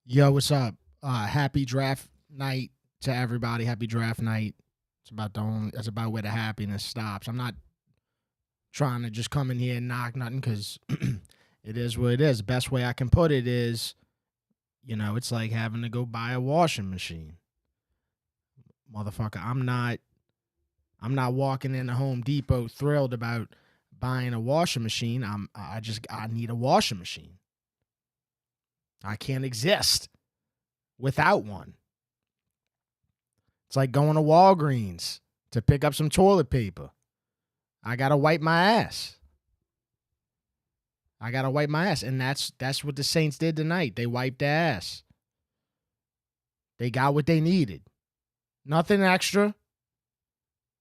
Yo, what's up? Happy draft night to everybody. Happy draft night. That's about where the happiness stops. I'm not trying to just come in here and knock nothing because it is what it is. The best way I can put it is, it's like having to go buy a washing machine. Motherfucker, I'm not walking into Home Depot thrilled about buying a washing machine. I need a washing machine. I can't exist without one. It's like going to Walgreens to pick up some toilet paper. I got to wipe my ass. And that's what the Saints did tonight. They wiped their ass. They got what they needed. Nothing extra.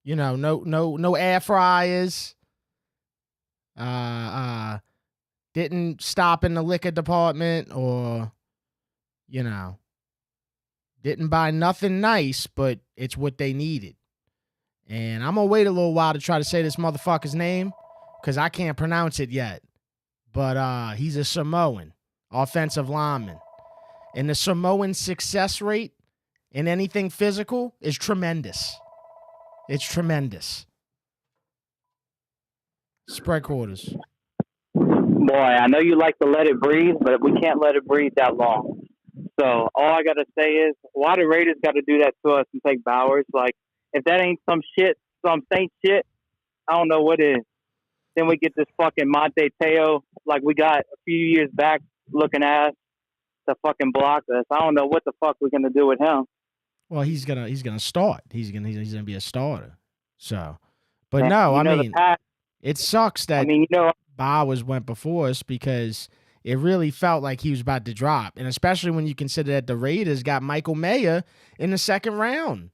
No air fryers. Didn't stop in the liquor department or, didn't buy nothing nice, but it's what they needed. And I'm going to wait a little while to try to say this motherfucker's name because I can't pronounce it yet. But he's a Samoan offensive lineman. And the Samoan success rate in anything physical is tremendous. It's tremendous. Spread quarters. Boy, I know you like to let it breathe, but we can't let it breathe that long. So all I got to say is, why the Raiders got to do that to us and take Bowers? Like, if that ain't some Saint shit, I don't know what is. Then we get this fucking Monte Teo like we got a few years back looking ass to fucking block us. I don't know what the fuck we're gonna do with him. Well, he's gonna start. He's gonna be a starter. So, but no, it sucks that Bowers went before us because it really felt like he was about to drop, and especially when you consider that the Raiders got Michael Mayo in the second round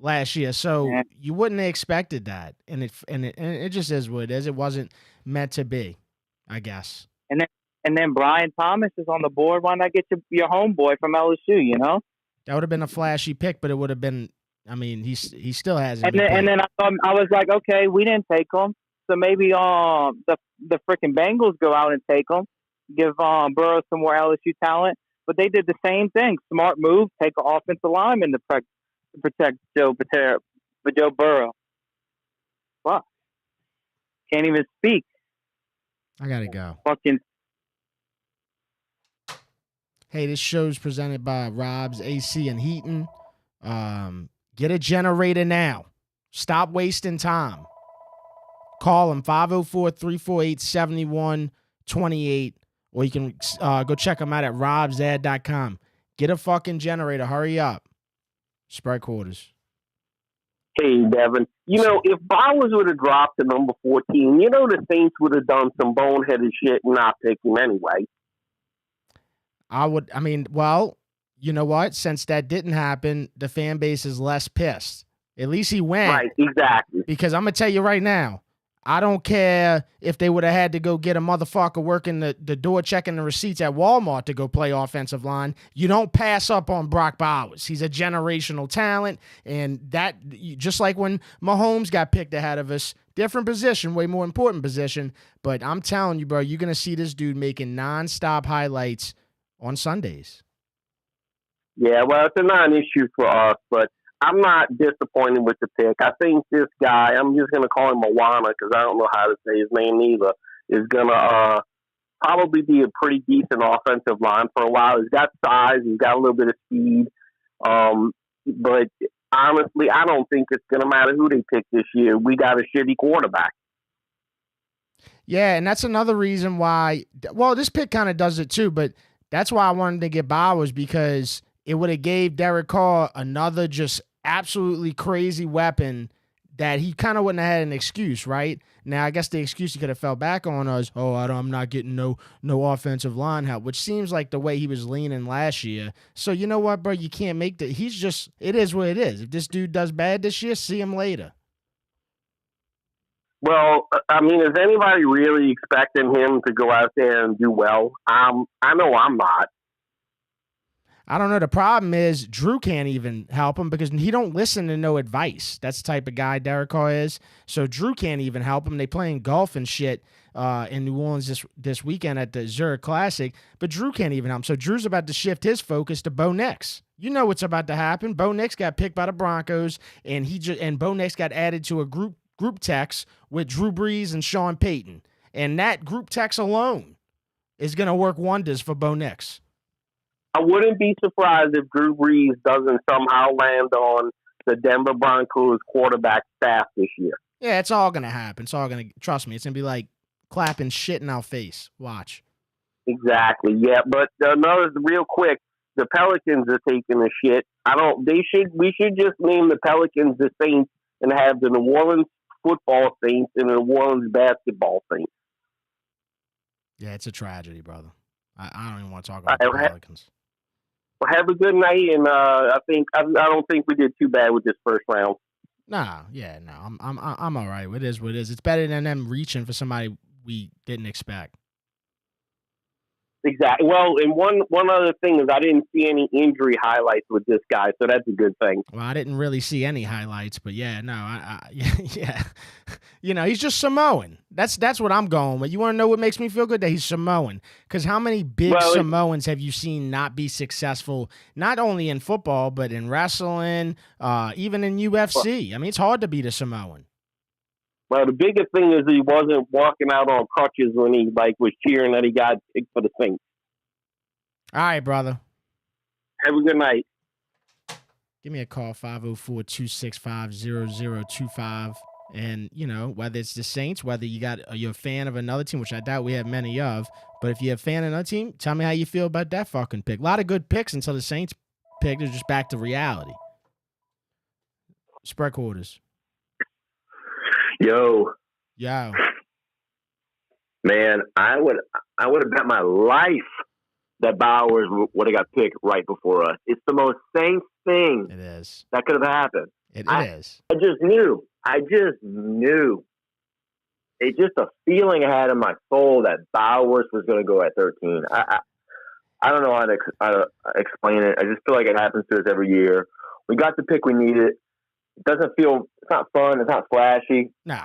last year, so you wouldn't have expected that, and it just is what it is. It wasn't meant to be, I guess. And then Brian Thomas is on the board. Why not get your homeboy from LSU? That would have been a flashy pick, but it would have been. I mean, he still hasn't. And then I was like, okay, we didn't take him, so maybe the freaking Bengals go out and take him, give Burrow some more LSU talent. But they did the same thing. Smart move. Take an offensive lineman to protect Joe Burrow. Fuck. Can't even speak. I gotta go. Fucking. Hey, this show's presented by Rob's AC and Heaton. Get a generator now. Stop wasting time. Call them 504-348-7128, or you can go check them out at robsad.com. Get a fucking generator. Hurry up. Spread quarters. Hey, Devin. If Bowers would have dropped to number 14, the Saints would have done some boneheaded shit and not pick him anyway. Well, you know what? Since that didn't happen, the fan base is less pissed. At least he went. Right, exactly. Because I'm going to tell you right now, I don't care if they would have had to go get a motherfucker working the door checking the receipts at Walmart to go play offensive line. You don't pass up on Brock Bowers. He's a generational talent, and that just like when Mahomes got picked ahead of us, different position, way more important position, but I'm telling you, bro, you're going to see this dude making nonstop highlights on Sundays. Yeah, well, it's a non-issue for us, but I'm not disappointed with the pick. I think this guy, I'm just going to call him Moana because I don't know how to say his name either, is going to probably be a pretty decent offensive line for a while. He's got size. He's got a little bit of speed. But honestly, I don't think it's going to matter who they pick this year. We got a shitty quarterback. Yeah, and that's another reason why, well, this pick kind of does it too, but that's why I wanted to get Bowers, because it would have gave Derek Carr another just absolutely crazy weapon that he kind of wouldn't have had an excuse, right? Now, I guess the excuse he could have fell back on us, I'm not getting no offensive line help, which seems like the way he was leaning last year. So you know what, bro? You can't make that. It is what it is. If this dude does bad this year, see him later. Well, is anybody really expecting him to go out there and do well? I know I'm not. I don't know. The problem is Drew can't even help him because he don't listen to no advice. That's the type of guy Derek Carr is. So Drew can't even help him. They playing golf and shit. in New Orleans this weekend at the Zurich Classic, but Drew can't even help him. So Drew's about to shift his focus to Bo Nix. You know what's about to happen. Bo Nix got picked by the Broncos, and Bo Nix got added to a group text with Drew Brees and Sean Payton. And that group text alone is going to work wonders for Bo Nix. I wouldn't be surprised if Drew Brees doesn't somehow land on the Denver Broncos quarterback staff this year. Yeah, it's all going to happen. It's all going to, trust me, it's going to be like clapping shit in our face. Watch. Exactly, yeah. But another real quick, the Pelicans are taking the shit. We should just name the Pelicans the Saints and have the New Orleans football Saints and the New Orleans basketball Saints. Yeah, it's a tragedy, brother. I don't even want to talk about the Pelicans. Well, have a good night, and I don't think we did too bad with this first round. Nah, yeah, no, I'm all right. It is what it is. It's better than them reaching for somebody we didn't expect. Exactly. Well, and one other thing is I didn't see any injury highlights with this guy, so that's a good thing. Well, I didn't really see any highlights, but yeah, no, yeah. You know, he's just Samoan. That's what I'm going with. You want to know what makes me feel good? That he's Samoan. Because how many big Samoans have you seen not be successful, not only in football, but in wrestling, even in UFC? I mean, it's hard to beat a Samoan. Well, the biggest thing is he wasn't walking out on crutches when he was cheering that he got picked for the Saints. All right, brother. Have a good night. Give me a call, 504-265-0025. And, you know, whether it's the Saints, whether you're a fan of another team, which I doubt we have many of, but if you're a fan of another team, tell me how you feel about that fucking pick. A lot of good picks until the Saints pick. They're just back to reality. Spread quarters. Yo, man, I would have bet my life that Bowers would have got picked right before us. It's the most Saints thing it is that could have happened. It is. I just knew. It's just a feeling I had in my soul that Bowers was going to go at 13. I don't know how to explain it. I just feel like it happens to us every year. We got the pick we needed. It doesn't feel. It's not fun. It's not flashy. No.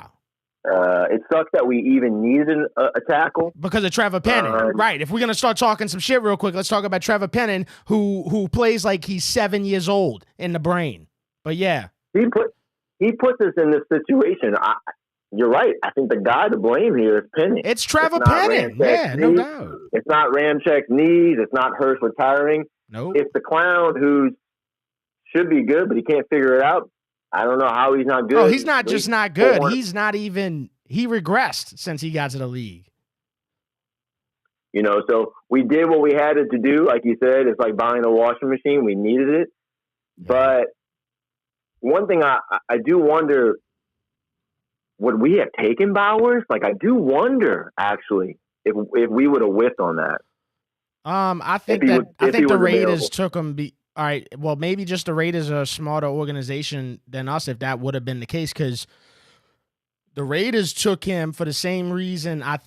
It sucks that we even needed a tackle because of Trevor Penning. Right. If we're gonna start talking some shit real quick, let's talk about Trevor Penning, who plays like he's 7 years old in the brain. But yeah, he puts us in this situation. You're right. I think the guy to blame here is Penning. It's Trevor Penning. Yeah, no doubt. It's not Ramchek's knees. It's not Hurst retiring. Nope. It's the clown who should be good, but he can't figure it out. I don't know how he's not good. Oh, he's not just not good. He's not even – he regressed since he got to the league. You know, so we did what we had to do. Like you said, it's like buying a washing machine. We needed it. Yeah. But one thing I do wonder, would we have taken Bowers? Like, I do wonder, actually, if we would have whiffed on that. I think the Raiders took him all right, well, maybe just the Raiders are a smarter organization than us if that would have been the case, because the Raiders took him for the same reason. I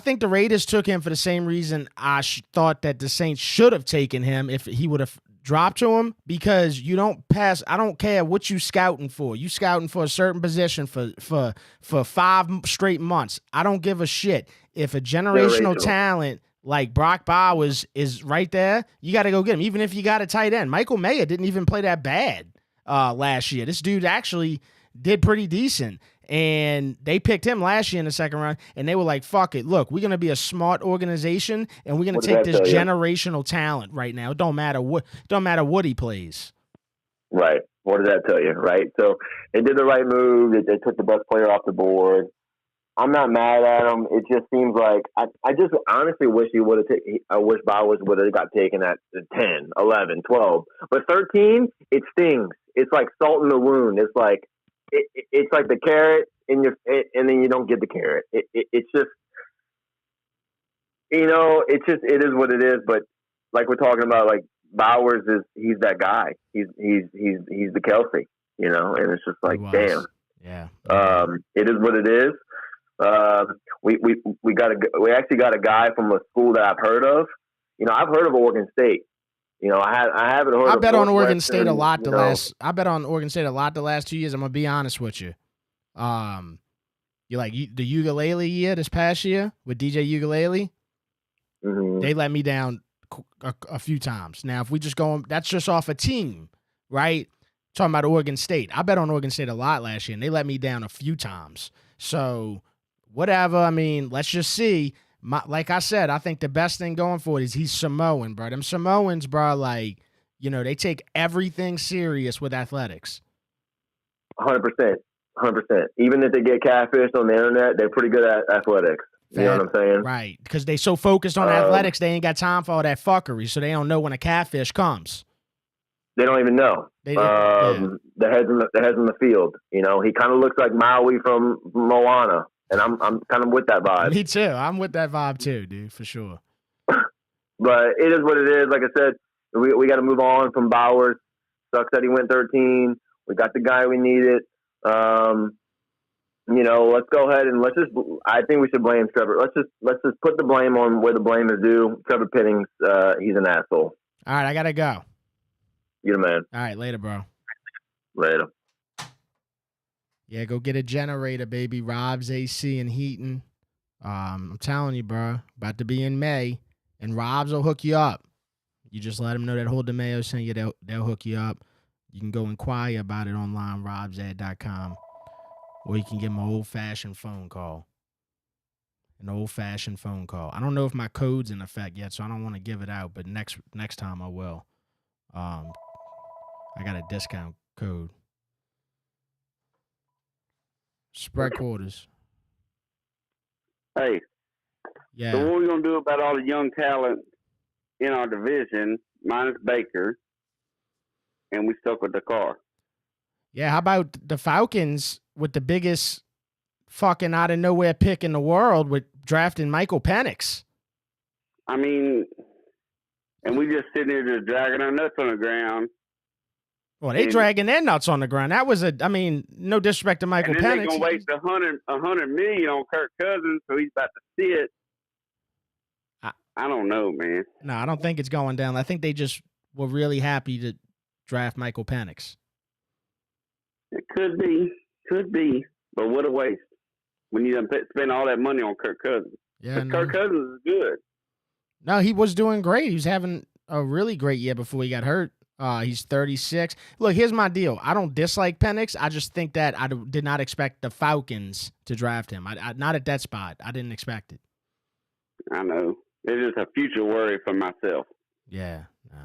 think the Raiders took him for the same reason I thought that the Saints should have taken him if he would have dropped to him, because you don't pass. I don't care what you scouting for. You scouting for a certain position for 5 straight months. I don't give a shit. If a generational talent like Brock Bowers is right there, you got to go get him, even if you got a tight end. Michael Mayo didn't even play that bad last year. This dude actually did pretty decent, and they picked him last year in the second round, and they were like, fuck it. Look, we're going to be a smart organization, and we're going to take this generational talent right now. It don't matter what he plays. Right. What does that tell you, right? So they did the right move. They took the best player off the board. I'm not mad at him. It just seems like I just honestly wish he would have I wish Bowers would have got taken at 10, 11, 12. But 13, it stings. It's like salt in the wound. It's like it's like the carrot in your, and then you don't get the carrot. It's just, you know, it is what it is. But like we're talking about, like Bowers he's that guy. He's the Kelsey, you know, and it's just like, damn. Yeah. It is what it is. We actually got a guy from a school that I've heard of. You know, I've heard of Oregon State. You know, I haven't heard. I bet on Oregon State a lot the last 2 years. I'm gonna be honest with you. You like the ukulele year this past year with DJ Ukulele? Mm-hmm. They let me down a few times. Now, if we just go, that's just off a team, right? Talking about Oregon State. I bet on Oregon State a lot last year, and they let me down a few times. So, whatever. I mean, let's just see. Like I said, I think the best thing going for it is he's Samoan, bro. Them Samoans, bro, like, they take everything serious with athletics. 100%. 100%. Even if they get catfished on the internet, they're pretty good at athletics. You know what I'm saying? Right. Because they so focused on athletics, they ain't got time for all that fuckery, so they don't know when a catfish comes. They don't even know. The heads in the field. He kind of looks like Maui from Moana, and I'm kind of with that vibe. Me too. I'm with that vibe too, dude, for sure. But it is what it is. Like I said, we got to move on from Bowers. Sucks that he went 13. We got the guy we needed. Let's go ahead and I think we should blame Trevor. Let's just put the blame on where the blame is due. Trevor Pittings, he's an asshole. All right, I gotta go. You're the man. All right, later, bro. Later. Yeah, go get a generator, baby. Rob's AC and heating. I'm telling you, bro. About to be in May, and Rob's will hook you up. You just let them know that Hold the Mayo sent you. They'll hook you up. You can go inquire about it online, robsad.com. Or you can give them an old-fashioned phone call. An old-fashioned phone call. I don't know if my code's in effect yet, so I don't want to give it out, but next time I will. I got a discount code. Spread quarters. Hey. Yeah. So what are we going to do about all the young talent in our division, minus Baker, and we stuck with the Carr? Yeah, how about the Falcons with the biggest fucking out of nowhere pick in the world with drafting Michael Penix? I mean, and we just sitting here just dragging our nuts on the ground. Well, they dragging their nuts on the ground. That was no disrespect to Michael Penix. And then they're going to waste $100 million on Kirk Cousins, so he's about to sit. I don't know, man. No, I don't think it's going down. I think they just were really happy to draft Michael Penix. It could be, but what a waste when you spend all that money on Kirk Cousins. Yeah, no. Kirk Cousins is good. No, he was doing great. He was having a really great year before he got hurt. He's 36. Look, here's my deal. I don't dislike Penix. I just think that I did not expect the Falcons to draft him. I not at that spot. I didn't expect it. I know. It's just a future worry for myself. Yeah. No.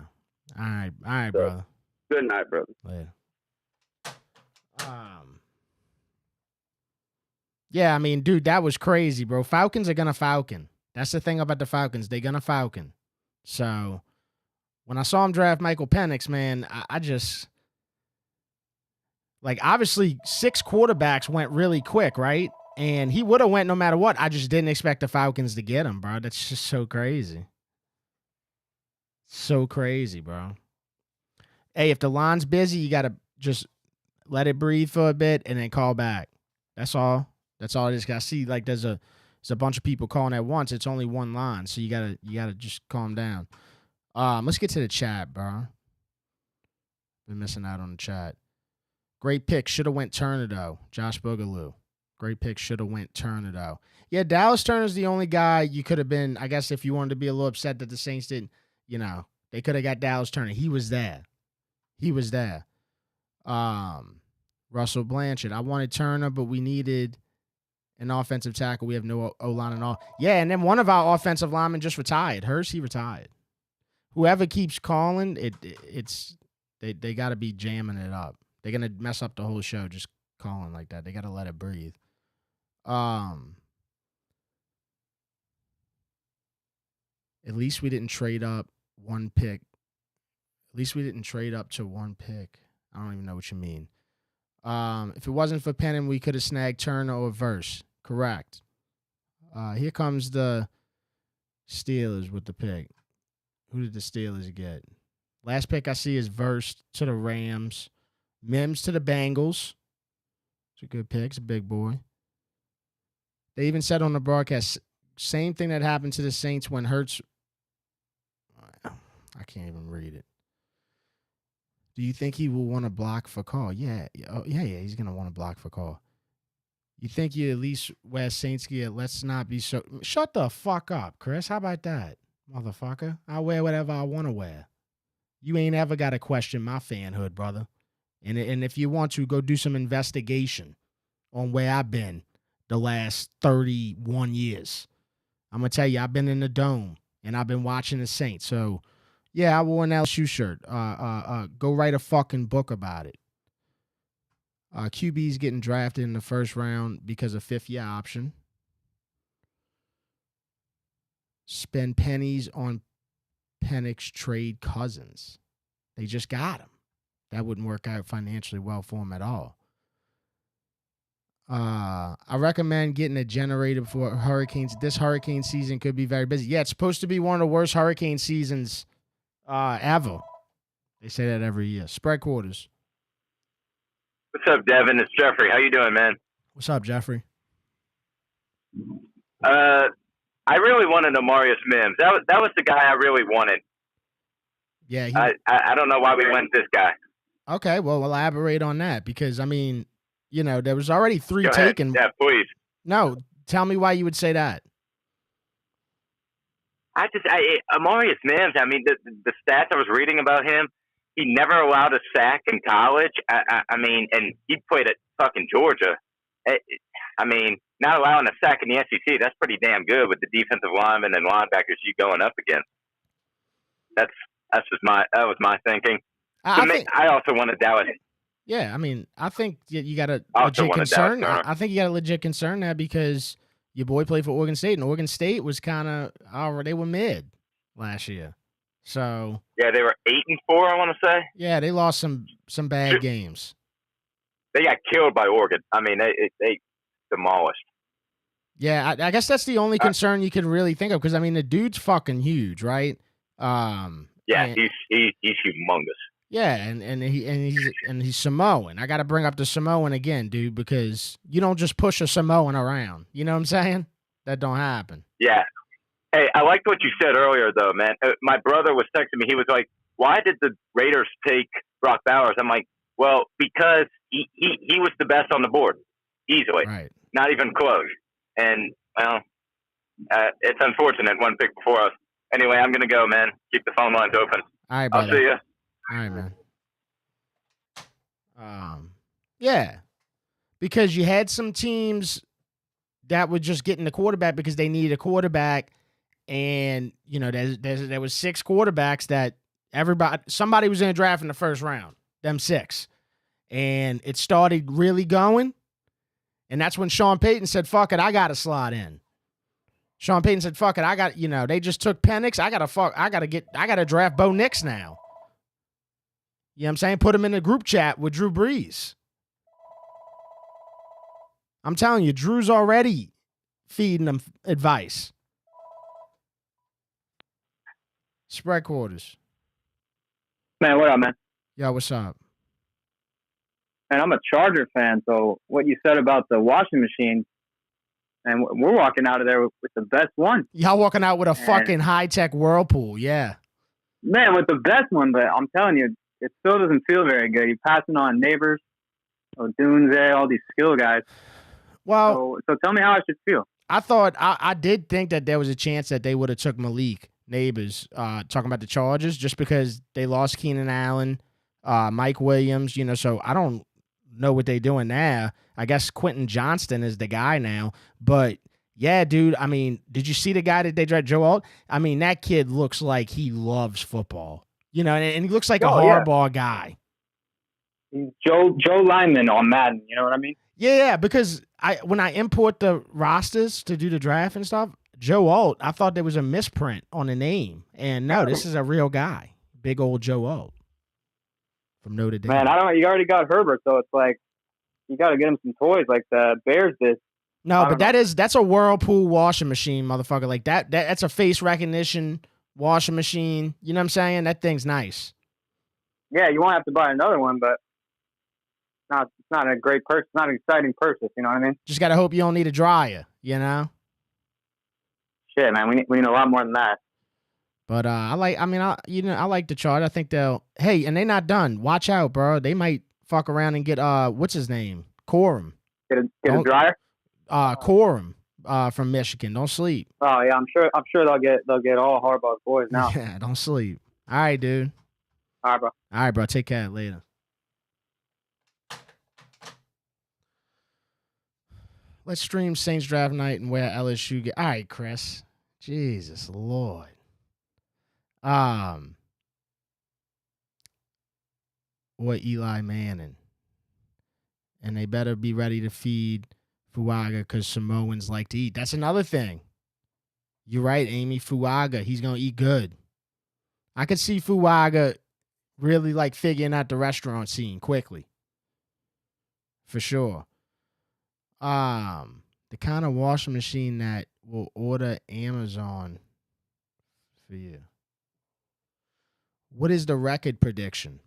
All right, brother. Good night, brother. Later. Yeah, I mean, dude, that was crazy, bro. Falcons are gonna Falcon. That's the thing about the Falcons. They're gonna Falcon. So when I saw him draft Michael Penix, man, I just obviously 6 quarterbacks went really quick, right? And he would have went no matter what. I just didn't expect the Falcons to get him, bro. That's just so crazy. So crazy, bro. Hey, if the line's busy, you got to just let it breathe for a bit and then call back. That's all. That's all I just got to see. There's a bunch of people calling at once. It's only one line, so you gotta just calm down. Let's get to the chat, bro. Been missing out on the chat. Great pick. Should have went Turner, though. Josh Boogaloo. Great pick. Should have went Turner, though. Yeah, Dallas Turner's the only guy you could have been, I guess, if you wanted to be a little upset that the Saints didn't, they could have got Dallas Turner. He was there. Russell Blanchard. I wanted Turner, but we needed an offensive tackle. We have no O-line and all. Yeah, and then one of our offensive linemen just retired. Hurst, he retired. Whoever keeps calling, they got to be jamming it up. They're going to mess up the whole show just calling like that. They got to let it breathe. At least we didn't trade up one pick. At least we didn't trade up to one pick. I don't even know what you mean. If it wasn't for Penning, we could have snagged Turner or Verse. Correct. Here comes the Steelers with the pick. Who did the Steelers get? Last pick I see is Verse to the Rams. Mims to the Bengals. It's a good pick. It's a big boy. They even said on the broadcast, same thing that happened to the Saints when Hurts. I can't even read it. Do you think he will want to block for call? Yeah. Yeah. He's going to want to block for call. You think you at least wear Saints gear? Let's not be so. Shut the fuck up, Chris. How about that, motherfucker? I wear whatever I want to wear. You ain't ever got to question my fanhood, brother. And if you want to, go do some investigation on where I've been the last 31 years. I'm going to tell you, I've been in the Dome, and I've been watching the Saints. So, yeah, I wore an LSU shirt. Go write a fucking book about it. QB's getting drafted in the first round because of fifth-year option. Spend pennies on Penix trade Cousins. They just got him. That wouldn't work out financially well for him at all. I recommend getting a generator for hurricanes. This hurricane season could be very busy. Yeah, it's supposed to be one of the worst hurricane seasons ever. They say that every year. Spread quarters. What's up, Devin? It's Jeffrey. How you doing, man? What's up, Jeffrey? I really wanted Amarius Mims. That was the guy I really wanted. Yeah. I don't know why we went this guy. Okay, well, elaborate on that because, I mean, you know, there was already 3 Go ahead. taken. Yeah, please. No, tell me why you would say that. Amarius Mims, I mean, the stats I was reading about him, he never allowed a sack in college. I mean, and he played at fucking Georgia. I mean, not allowing a sack in the SEC, that's pretty damn good with the defensive linemen and linebackers you going up against. That was my thinking. I also wanted Dallas. Yeah, I mean, I think you got a legit concern. I think you got a legit concern there because your boy played for Oregon State, and Oregon State was kind of they were mid last year. So yeah, they were 8-4. I want to say. Yeah, they lost some bad games. They got killed by Oregon. I mean, they demolished. Yeah, I guess that's the only concern you can really think of because I mean the dude's fucking huge, right? Yeah, he's humongous. Yeah, and he's Samoan. I got to bring up the Samoan again, dude, because you don't just push a Samoan around. You know what I'm saying? That don't happen. Yeah. Hey, I liked what you said earlier, though, man. My brother was texting me. He was like, "Why did the Raiders take Brock Bowers?" I'm like, "Well, because he was the best on the board, easily, right? Not even close." And well, it's unfortunate one pick before us. Anyway, I'm gonna go, man. Keep the phone lines open. All right, brother. I'll see you. All right, man. Yeah, because you had some teams that were just getting the quarterback because they needed a quarterback, and you know there was 6 quarterbacks that somebody was in a draft in the first round. Them 6, and it started really going, and that's when Sean Payton said, "Fuck it, I got to slide in." Sean Payton said, "Fuck it, they just took Penix. I gotta draft Bo Nix now." You know what I'm saying? Put him in a group chat with Drew Brees. I'm telling you, Drew's already feeding them advice. Spread quarters. Man, what up, man? Yo, what's up? Man, I'm a Charger fan, so what you said about the washing machine, and we're walking out of there with the best one. Y'all walking out with a fucking high-tech Whirlpool, yeah. Man, with the best one, but I'm telling you, it still doesn't feel very good. You're passing on Neighbors, Odunze, all these skill guys. Well, so tell me how I should feel. I did think that there was a chance that they would have took Malik Neighbors, talking about the Chargers, just because they lost Keenan Allen, Mike Williams, so I don't know what they're doing now. I guess Quentin Johnston is the guy now. But, yeah, dude, I mean, did you see the guy that they drafted, Joe Alt? I mean, that kid looks like he loves football. And he looks like a Harbaugh guy. He's Joe Lyman on Madden, you know what I mean? Yeah, because when I import the rosters to do the draft and stuff, Joe Alt, I thought there was a misprint on the name. And no, this is a real guy. Big old Joe Alt from Notre Dame. Man, I don't know. You already got Herbert, so it's like you got to get him some toys like the Bears did. No, but that's a Whirlpool washing machine, motherfucker. Like that's a face recognition washing machine. You know what I'm saying? That thing's nice. Yeah, you won't have to buy another one, but it's not a great purchase. Not an exciting purchase. You know what I mean? Just gotta hope you don't need a dryer. You know? Shit, man, we need a lot more than that. But I like the Chargers. I think they'll. Hey, and they're not done. Watch out, bro. They might fuck around and get what's his name, Corum. Get a dryer. Corum from Michigan. Don't sleep. Oh yeah, I'm sure they'll get all Harbaugh's boys now. Yeah, don't sleep. All right, dude. All right, bro. All right, bro. Take care. Later. Let's stream Saints draft night and where LSU get. All right, Chris. Jesus Lord. Or Eli Manning. And they better be ready to feed Fuaga because Samoans like to eat. That's another thing. You're right, Amy. Fuaga, he's going to eat good. I could see Fuaga really like figuring out the restaurant scene quickly. For sure. The kind of washing machine that will order Amazon for you. What is the record prediction?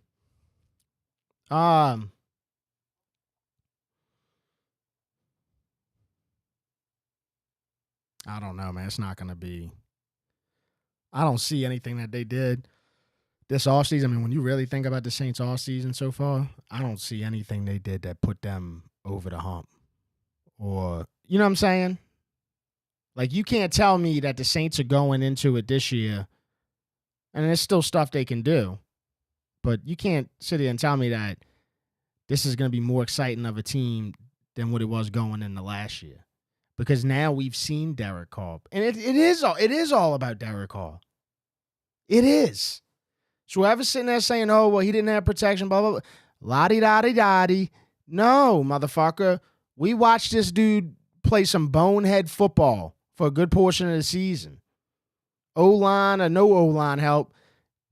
I don't know, man. It's not going to be. I don't see anything that they did this offseason. I mean, when you really think about the Saints offseason so far, I don't see anything they did that put them over the hump. Or, you know what I'm saying? Like, you can't tell me that the Saints are going into it this year, and there's still stuff they can do, but you can't sit here and tell me that this is going to be more exciting of a team than what it was going into last year. Because now we've seen Derek Carr. And it is all about Derek Carr. It is. So whoever's sitting there saying, oh, well, he didn't have protection, blah, blah, blah. La-di-da-di-da-di. No, motherfucker. We watched this dude play some bonehead football for a good portion of the season. O-line or no O-line help.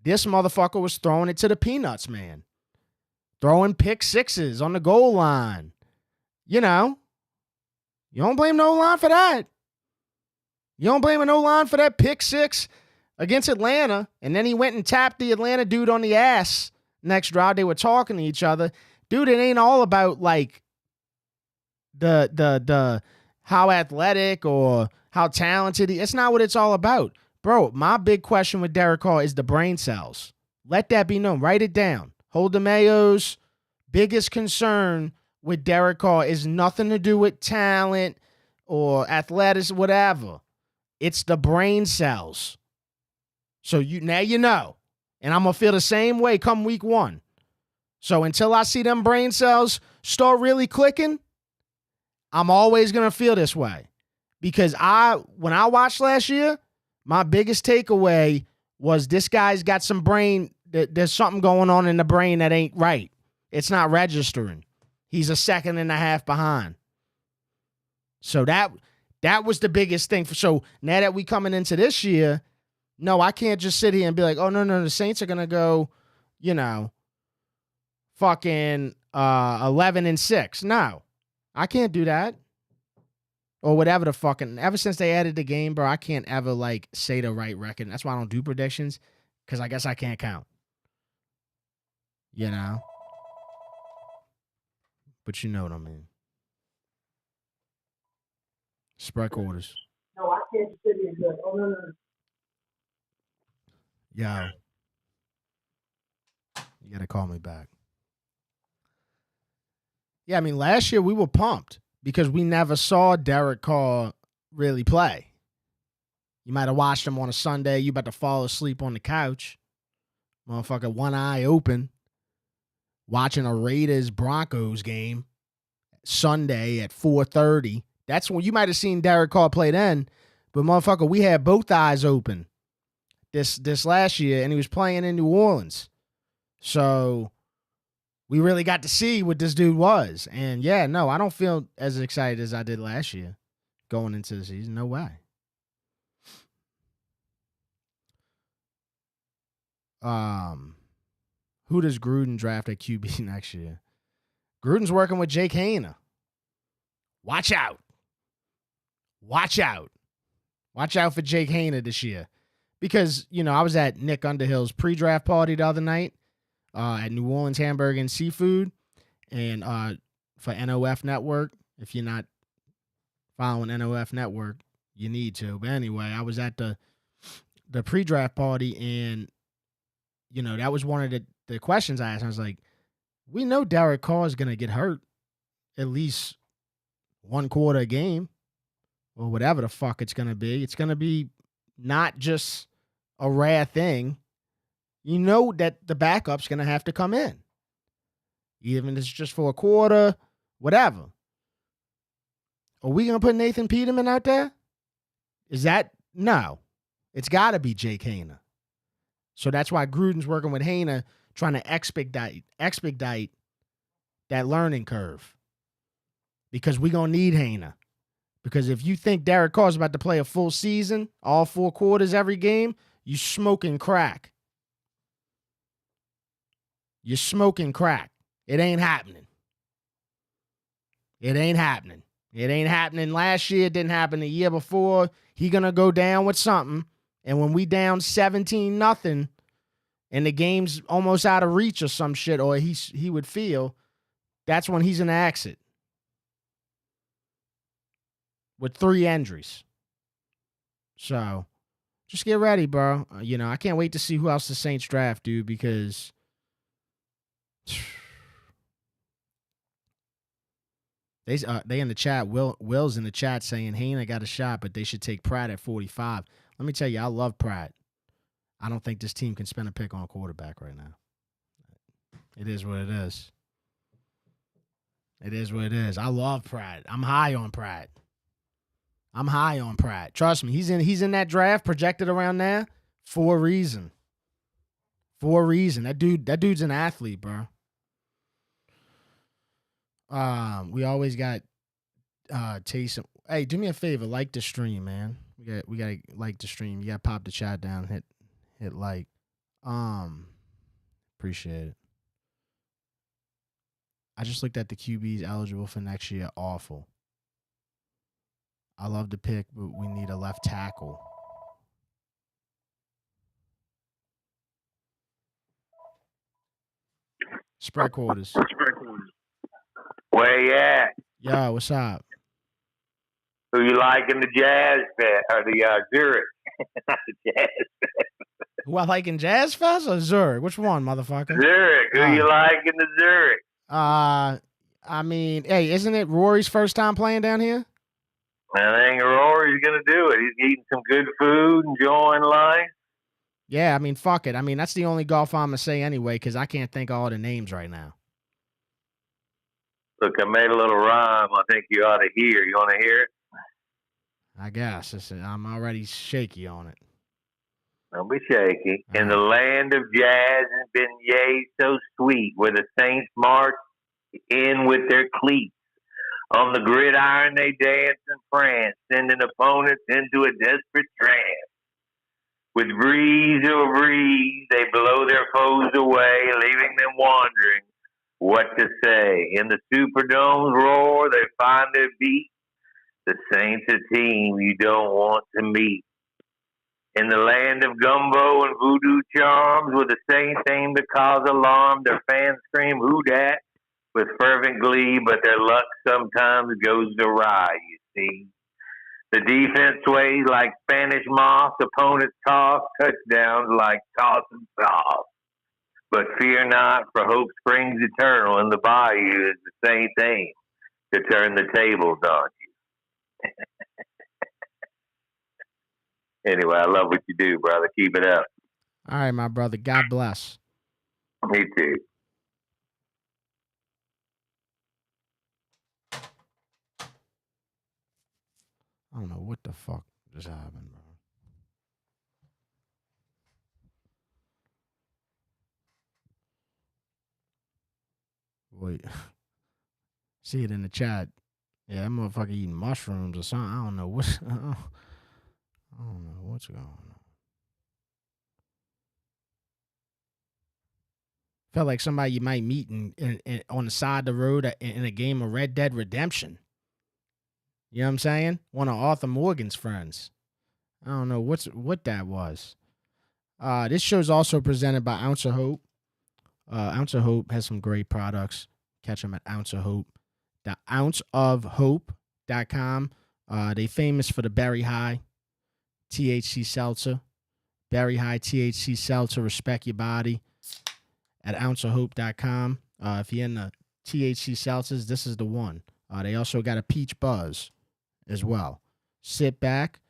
This motherfucker was throwing it to the peanuts, man. Throwing pick sixes on the goal line. You know. You don't blame no line for that. You don't blame an O-line for that pick six against Atlanta. And then he went and tapped the Atlanta dude on the ass. Next drive, they were talking to each other. Dude, it ain't all about, like, the how athletic or how talented he. It's not what it's all about. Bro, my big question with Derek Carr is the brain cells. Let that be known. Write it down. Hold the Mayo's biggest concern with Derek Carr is nothing to do with talent or athletics, whatever. It's the brain cells. So now you know. And I'm going to feel the same way come week 1. So until I see them brain cells start really clicking, I'm always going to feel this way. Because when I watched last year, my biggest takeaway was this guy's got some brain. There's something going on in the brain that ain't right. It's not registering. He's a second and a half behind. So that was the biggest thing. So now that we coming into this year, no, I can't just sit here and be like, oh, no, the Saints are going to go, fucking 11-6. No, I can't do that. Or whatever the fucking, ever since they added the game, bro, I can't ever, like, say the right record. That's why I don't do predictions, because I guess I can't count. You know? But you know what I mean. Spread quarters. No, I can't sit here and be like, oh, no. Yo. You got to call me back. Yeah, I mean, last year we were pumped because we never saw Derek Carr really play. You might have watched him on a Sunday. You about to fall asleep on the couch. Motherfucker, one eye open. Watching a Raiders-Broncos game Sunday at 4:30. That's when you might have seen Derek Carr play then. But, motherfucker, we had both eyes open this last year, and he was playing in New Orleans. So we really got to see what this dude was. And, yeah, no, I don't feel as excited as I did last year going into the season. No way. Who does Gruden draft at QB next year? Gruden's working with Jake Hayner. Watch out. Watch out. Watch out for Jake Hayner this year. Because, I was at Nick Underhill's pre-draft party the other night at New Orleans Hamburger and Seafood. And for NOF Network, if you're not following NOF Network, you need to. But anyway, I was at the pre-draft party, and, that was one of the questions I asked. I was like, we know Derek Carr is going to get hurt at least 1 quarter a game or whatever the fuck it's going to be. It's going to be not just a rare thing. You know that the backup's going to have to come in. Even if it's just for a quarter, whatever. Are we going to put Nathan Peterman out there? Is that? No. It's got to be Jake Haener. So that's why Gruden's working with Haener, trying to expedite that learning curve. Because we're going to need Haener. Because if you think Derek Carr's about to play a full season, all 4 quarters every game, you smoking crack. You're smoking crack. It ain't happening. It ain't happening. It ain't happening last year. It didn't happen the year before. He going to go down with something. And when we down 17-0 and the game's almost out of reach or some shit, or he would feel, that's when he's going to exit. With 3 injuries. So, just get ready, bro. I can't wait to see who else the Saints draft, dude, because they in the chat, Will's in the chat saying Haener got a shot, but they should take Pratt at 45. Let me tell you, I love Pratt. I don't think this team can spend a pick on a quarterback right now. It is what it is. It is what it is. I love Pratt. I'm high on Pratt. Trust me, he's in that draft projected around there for a reason. That dude's an athlete, bro. We always got Taysom. Hey, do me a favor, like the stream, man. We gotta like the stream. You gotta pop the chat down, hit like. Appreciate it. I just looked at the QBs eligible for next year. Awful. I love the pick, but we need a left tackle. Spread quarters. Where you at? Yo, what's up? Who you like in the Jazz Fest or the Zurich? Not the Jazz Fest. Who I like in Jazz Fest or Zurich? Which one, motherfucker? Zurich. Who you like in the Zurich? I mean, hey, isn't it Rory's first time playing down here? I think Rory's gonna do it. He's eating some good food, enjoying life. Yeah, I mean, fuck it. I mean, that's the only golf I'm gonna say anyway, because I can't think of all the names right now. Look, I made a little rhyme. I think you ought to hear. You want to hear it? I guess. I'm already shaky on it. Don't be shaky. In the land of jazz and beignets so sweet, where the Saints march in with their cleats. On the gridiron they dance and prance, sending opponents into a desperate trance. With breeze over breeze, they blow their foes away, leaving them wondering what to say. In the Superdome's roar, they find their beat. The Saints a team you don't want to meet. In the land of gumbo and voodoo charms, where the Saints aim to cause alarm, their fans scream, "Who dat?" with fervent glee, but their luck sometimes goes awry, you see. The defense sways like Spanish moss, opponents toss touchdowns like tossing sauce. But fear not, for hope springs eternal, and the bayou is the same thing to turn the tables on you. Anyway, I love what you do, brother. Keep it up. All right, my brother. God bless. Me too. I don't know what the fuck just happened, bro. Wait. See it in the chat. Yeah, that motherfucker eating mushrooms or something. I don't know what's going on. Felt like somebody you might meet in on the side of the road in a game of Red Dead Redemption. You know what I'm saying? One of Arthur Morgan's friends. I don't know what that was. This show is also presented by Ounce of Hope. Ounce of Hope has some great products. Catch them at Ounce of Hope. The ounceofhope.com. They famous for the Berry High THC Seltzer. Berry High THC Seltzer. Respect your body. At ounceofhope.com. If you're in the THC Seltzers, this is the one. They also got a peach buzz as well. Sit back,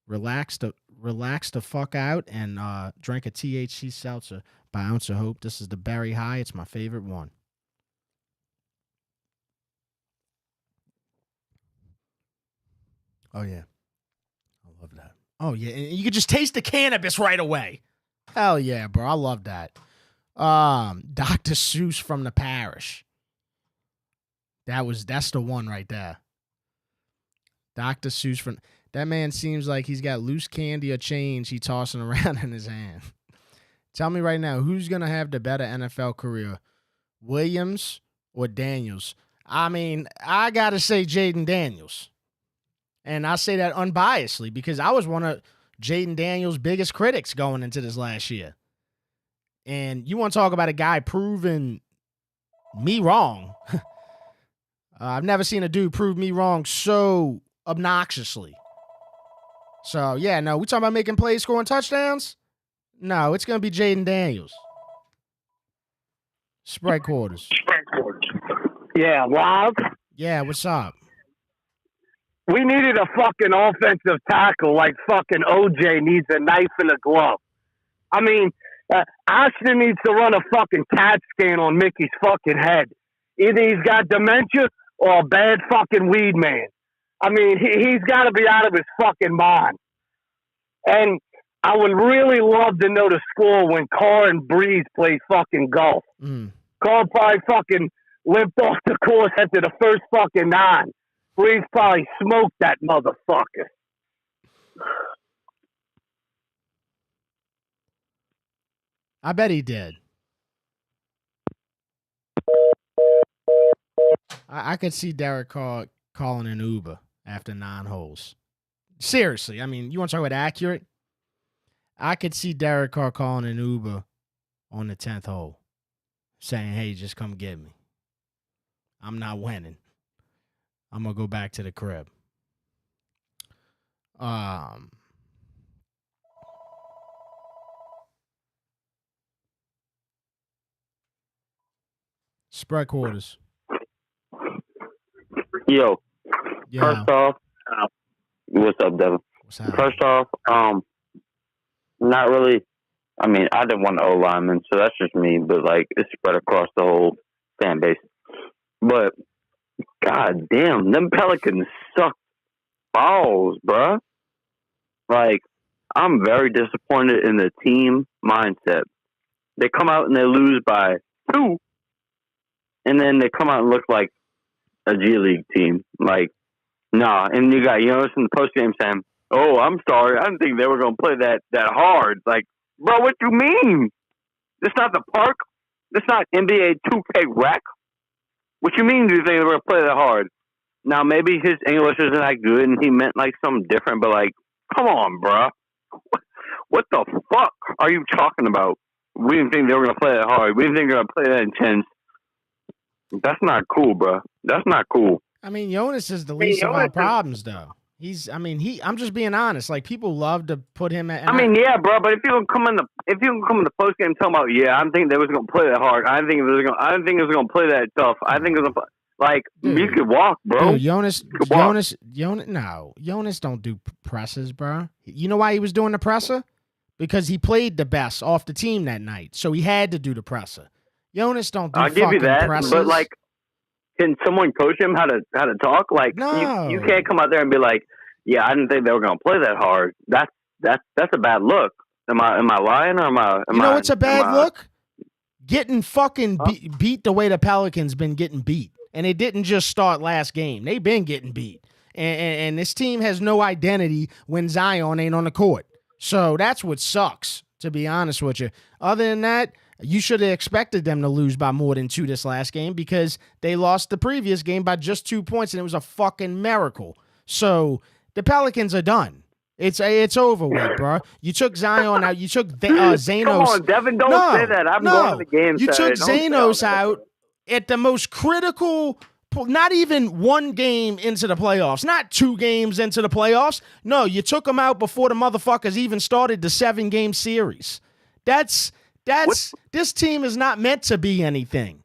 relax the fuck out, and drink a THC seltzer by Ounce of Hope. This is the Berry High. It's my favorite one. Oh, yeah. I love that. Oh, yeah. And you could just taste the cannabis right away. Hell yeah, bro. I love that. Dr. Seuss from the Parish. That's the one right there. Dr. Seuss from... That man seems like he's got loose candy or change he tossing around in his hand. Tell me right now, who's going to have the better NFL career? Williams or Daniels? I mean, I got to say Jaden Daniels. And I say that unbiasedly because I was one of Jaden Daniels' biggest critics going into this last year. And you want to talk about a guy proving me wrong. I've never seen a dude prove me wrong so obnoxiously. So, yeah, no, we talking about making plays, scoring touchdowns? No, it's going to be Jaden Daniels. Sprite quarters. Yeah, Rob. Yeah, what's up? We needed a fucking offensive tackle like fucking OJ needs a knife and a glove. I mean, Ashton needs to run a fucking CAT scan on Mickey's fucking head. Either he's got dementia or a bad fucking weed man. I mean, he's got to be out of his fucking mind. And I would really love to know the score when Carr and Breeze played fucking golf. Carr probably fucking limped off the course after the first fucking 9. Breeze probably smoked that motherfucker. I bet he did. I could see Derek Carr calling an Uber after 9 holes. Seriously, I mean, you want to talk about accurate? I could see Derek Carr calling an Uber on the 10th hole, saying, hey, just come get me. I'm not winning. I'm going to go back to the crib. Spread quarters. Yo, Yeah. first off, what's up, Devin? What's happening? First off, not really. I mean, I didn't want an O lineman, so that's just me. But like, it's spread across the whole fan base. But god damn, them Pelicans suck balls, bruh. Like, I'm very disappointed in the team mindset. They come out and they lose by 2, and then they come out and look like a G League team. Like, nah. And you got Jonas in the postgame saying, "Oh, I'm sorry. I didn't think they were going to play that hard." Like, bro, what you mean? This not the park. This not NBA 2K rec. What you mean? Do you think they were going to play that hard? Now, maybe his English isn't that good, and he meant like something different. But like, come on, bro. What the fuck are you talking about? We didn't think they were going to play that hard. We didn't think they were going to play that intense. That's not cool, bro. That's not cool. I mean, Jonas is the least of our problems, though. I'm just being honest. Like, people love to put him at. Yeah, bro. But if you can come in the post game and tell about, I didn't think they was gonna play that hard. I didn't think it was gonna play that tough. I think it was like, dude, you could walk, bro. Dude, Jonas, no, Jonas don't do presses, bro. You know why he was doing the presser? Because he played the best off the team that night, so he had to do the presser. Jonas don't do. I'll give you that, presses. but like, can someone coach him how to talk? Like, no. you can't come out there and be like, yeah, I didn't think they were going to play that hard. That's a bad look. Am I lying or am I? You know what's a bad look? Getting fucking beat the way the Pelicans been getting beat, and it didn't just start last game. They've been getting beat, and this team has no identity when Zion ain't on the court. So that's what sucks, to be honest with you. Other than that, you should have expected them to lose by more than 2 this last game because they lost the previous game by just 2 points, and it was a fucking miracle. So the Pelicans are done. It's over with, bro. You took Zion out. You took Zanos. Come on, Devin, don't say that. I'm going to the game. You took Zanos out at the most critical, not even 1 game into the playoffs, not 2 games into the playoffs. No, you took him out before the motherfuckers even started the 7-game series. This team is not meant to be anything.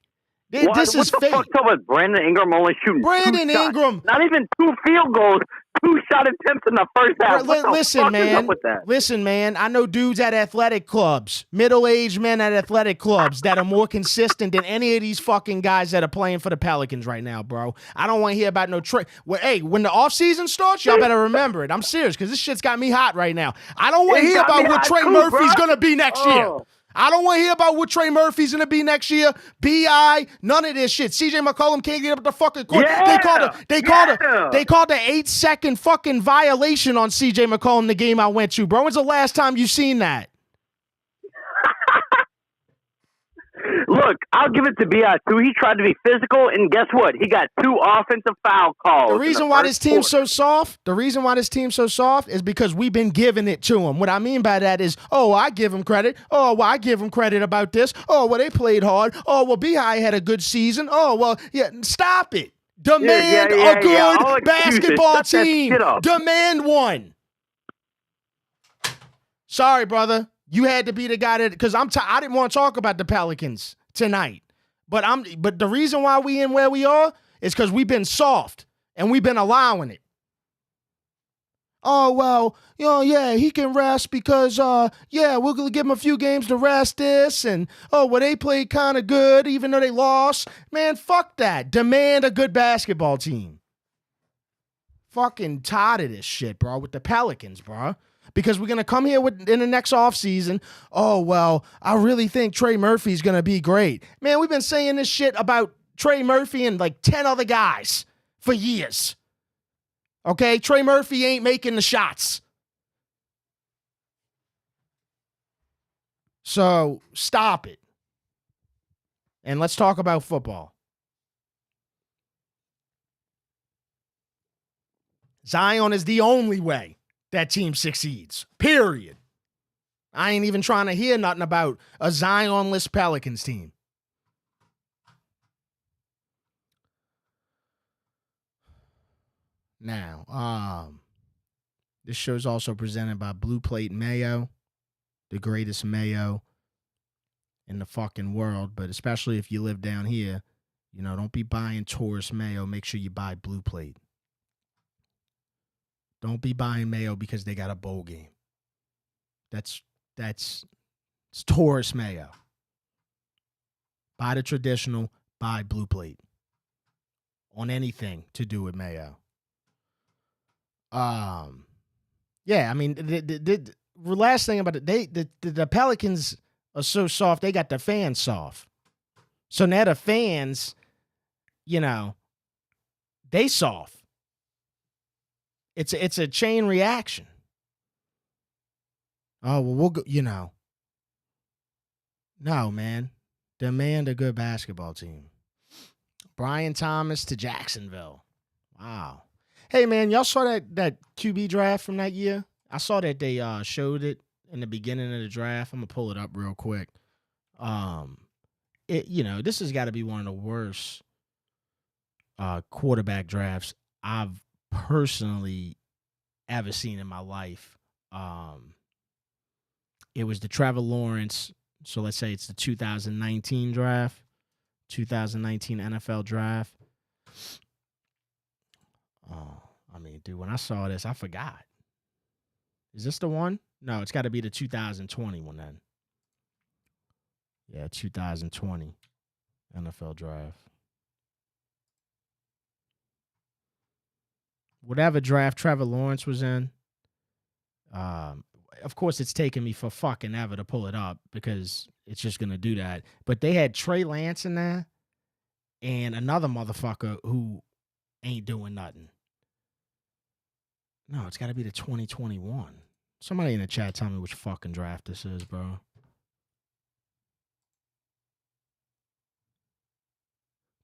This is what the fate. fuck's up with Brandon Ingram only shooting Brandon 2 shots? Ingram. Not even 2 field goals, 2 shot attempts in the first half. What the Listen, fuck man. is up with that? Listen, man. I know dudes at athletic clubs, middle-aged men at athletic clubs that are more consistent than any of these fucking guys that are playing for the Pelicans right now, bro. I don't want to hear about no trade. Well, hey, when the offseason starts, y'all better remember it. I'm serious because this shit's got me hot right now. I don't want to hear about what Trey Murphy's going to be next year. I don't want to hear about what Trey Murphy's going to be next year. B.I., none of this shit. C.J. McCollum can't get up the fucking court. Yeah, they called the 8-second fucking violation on C.J. McCollum the game I went to, bro. When's the last time you seen that? Look, I'll give it to B.I. too. He tried to be physical, and guess what? He got 2 offensive foul calls. The reason why this team's so soft, is because we've been giving it to them. What I mean by that is, I give them credit. I give them credit about this. They played hard. B.I. had a good season. Stop it. Demand a good basketball team. Demand one. Sorry, brother. You had to be the guy that, because I didn't want to talk about the Pelicans tonight. But the reason why we in where we are is because we've been soft and we've been allowing it. He can rest because, we're going to give him a few games to rest this. And, they played kind of good even though they lost. Man, fuck that. Demand a good basketball team. Fucking tired of this shit, bro, with the Pelicans, bro. Because we're going to come here in the next offseason, I really think Trey Murphy's going to be great. Man, we've been saying this shit about Trey Murphy and like 10 other guys for years. Okay? Trey Murphy ain't making the shots. So stop it. And let's talk about football. Zion is the only way that team succeeds. Period. I ain't even trying to hear nothing about a Zion-less Pelicans team. Now, this show is also presented by Blue Plate Mayo, the greatest mayo in the fucking world, but especially if you live down here, don't be buying tourist mayo. Make sure you buy Blue Plate. Don't be buying mayo because they got a bowl game. That's it's tourist mayo. Buy the traditional, buy Blue Plate. On anything to do with mayo. The last thing about it, the Pelicans are so soft, they got the fans soft. So now the fans, they soft. It's a chain reaction. We'll go, No, man. Demand a good basketball team. Brian Thomas to Jacksonville. Wow. Hey, man, y'all saw that QB draft from that year? I saw that they showed it in the beginning of the draft. I'm going to pull it up real quick. This has got to be one of the worst quarterback drafts I've personally ever seen in my life. It was the Trevor Lawrence, so let's say it's the 2019 draft, 2019 NFL draft. Dude, when I saw this, I forgot. Is this the one? No, it's got to be the 2020 one then. Yeah, 2020 NFL draft. Whatever draft Trevor Lawrence was in, of course, it's taken me for fucking ever to pull it up because it's just going to do that. But they had Trey Lance in there and another motherfucker who ain't doing nothing. No, it's got to be the 2021. Somebody in the chat tell me which fucking draft this is, bro.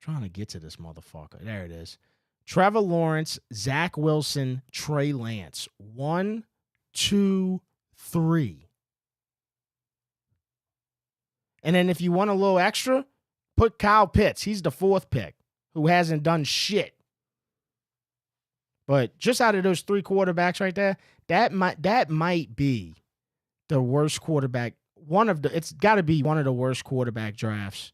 Trying to get to this motherfucker. There it is. Trevor Lawrence, Zach Wilson, Trey Lance. 1, 2, 3. And then if you want a little extra, put Kyle Pitts. He's the 4th pick who hasn't done shit. But just out of those 3 quarterbacks right there, that might be the worst quarterback. It's got to be one of the worst quarterback drafts